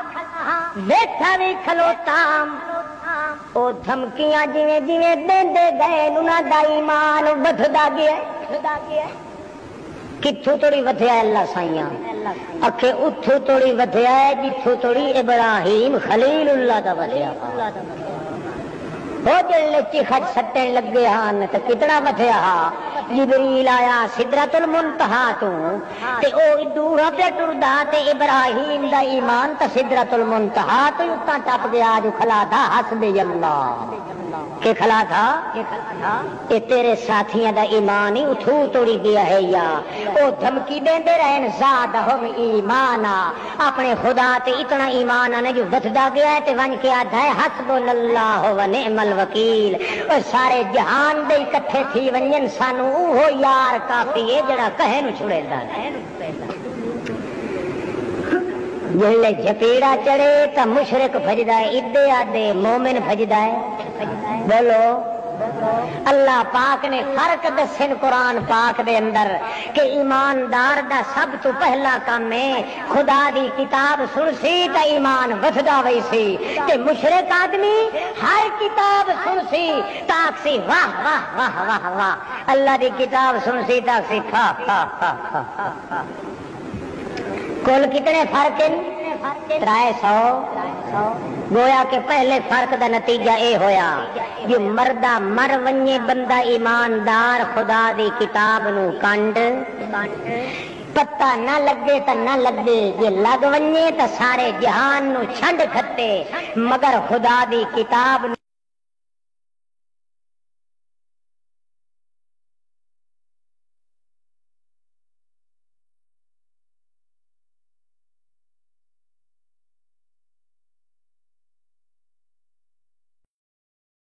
ویکھا وی کھلوتام او دھمکیاں جویں جویں دیندے گئے انہاں دا ایمان ودھدا گیا کتھوں توڑی ودھیا اللہ سائیاں اکھے اتھوں توڑی ودھیا ہے جتھوں توڑی ابراہیم خلیل اللہ دا ودھیا وہ جلے چیخت سٹن لگے ہان تو کتنا ودھیا جبریل آیا سدرۃ المنتہا تو تے او دورا پہ ٹردا تے ابراہیم دا ایمان تا سدرۃ المنتہا تو اتنا ٹپ گیا جو کھلا تھا حسبی اللہ کہ کھلا تھا اے تیرے ساتھیاں دا ایمان ہی اتھو توڑی گیا ہے یا او دھمکی دیندے رہن زادہم ایمانا اپنے خدا تے اتنا ایمان آنے جو ودھدا گیا ہے تے ون کے آدھا ہے حسبنا اللہ و نعم الوکیل اور سارے جہان دے اکٹھے تھی ونجن سانو وہ یار کافی ہے جڑا کہے نو چھڑے دا جلے جھپیڑا چڑے تا مشرک بھجدا ہے ادے آدے مومن بھجدا ہے بولو اللہ پاک نے فرق دسن قرآن پاک دے اندر کہ ایماندار دا سب تو پہلا کام ہے خدا دی کتاب سن سی تا ایمان وسدا وئی سی تے مشرک آدمی ہر کتاب سن سی تاک سی واہ واہ واہ واہ واہ اللہ دی کتاب سن سی تاک سی کھا کھا کھا کھا کل کتنے فرق ہیں 300 گویا کہ پہلے فرق دا نتیجہ اے ہویا جو مردہ مر ونجے بندہ ایماندار خدا دی کتاب نو کنڈ پتہ نہ لگے تا نہ لگے جے لگ ونجے تا سارے جہان نو چھنڈ کھتے مگر خدا دی کتاب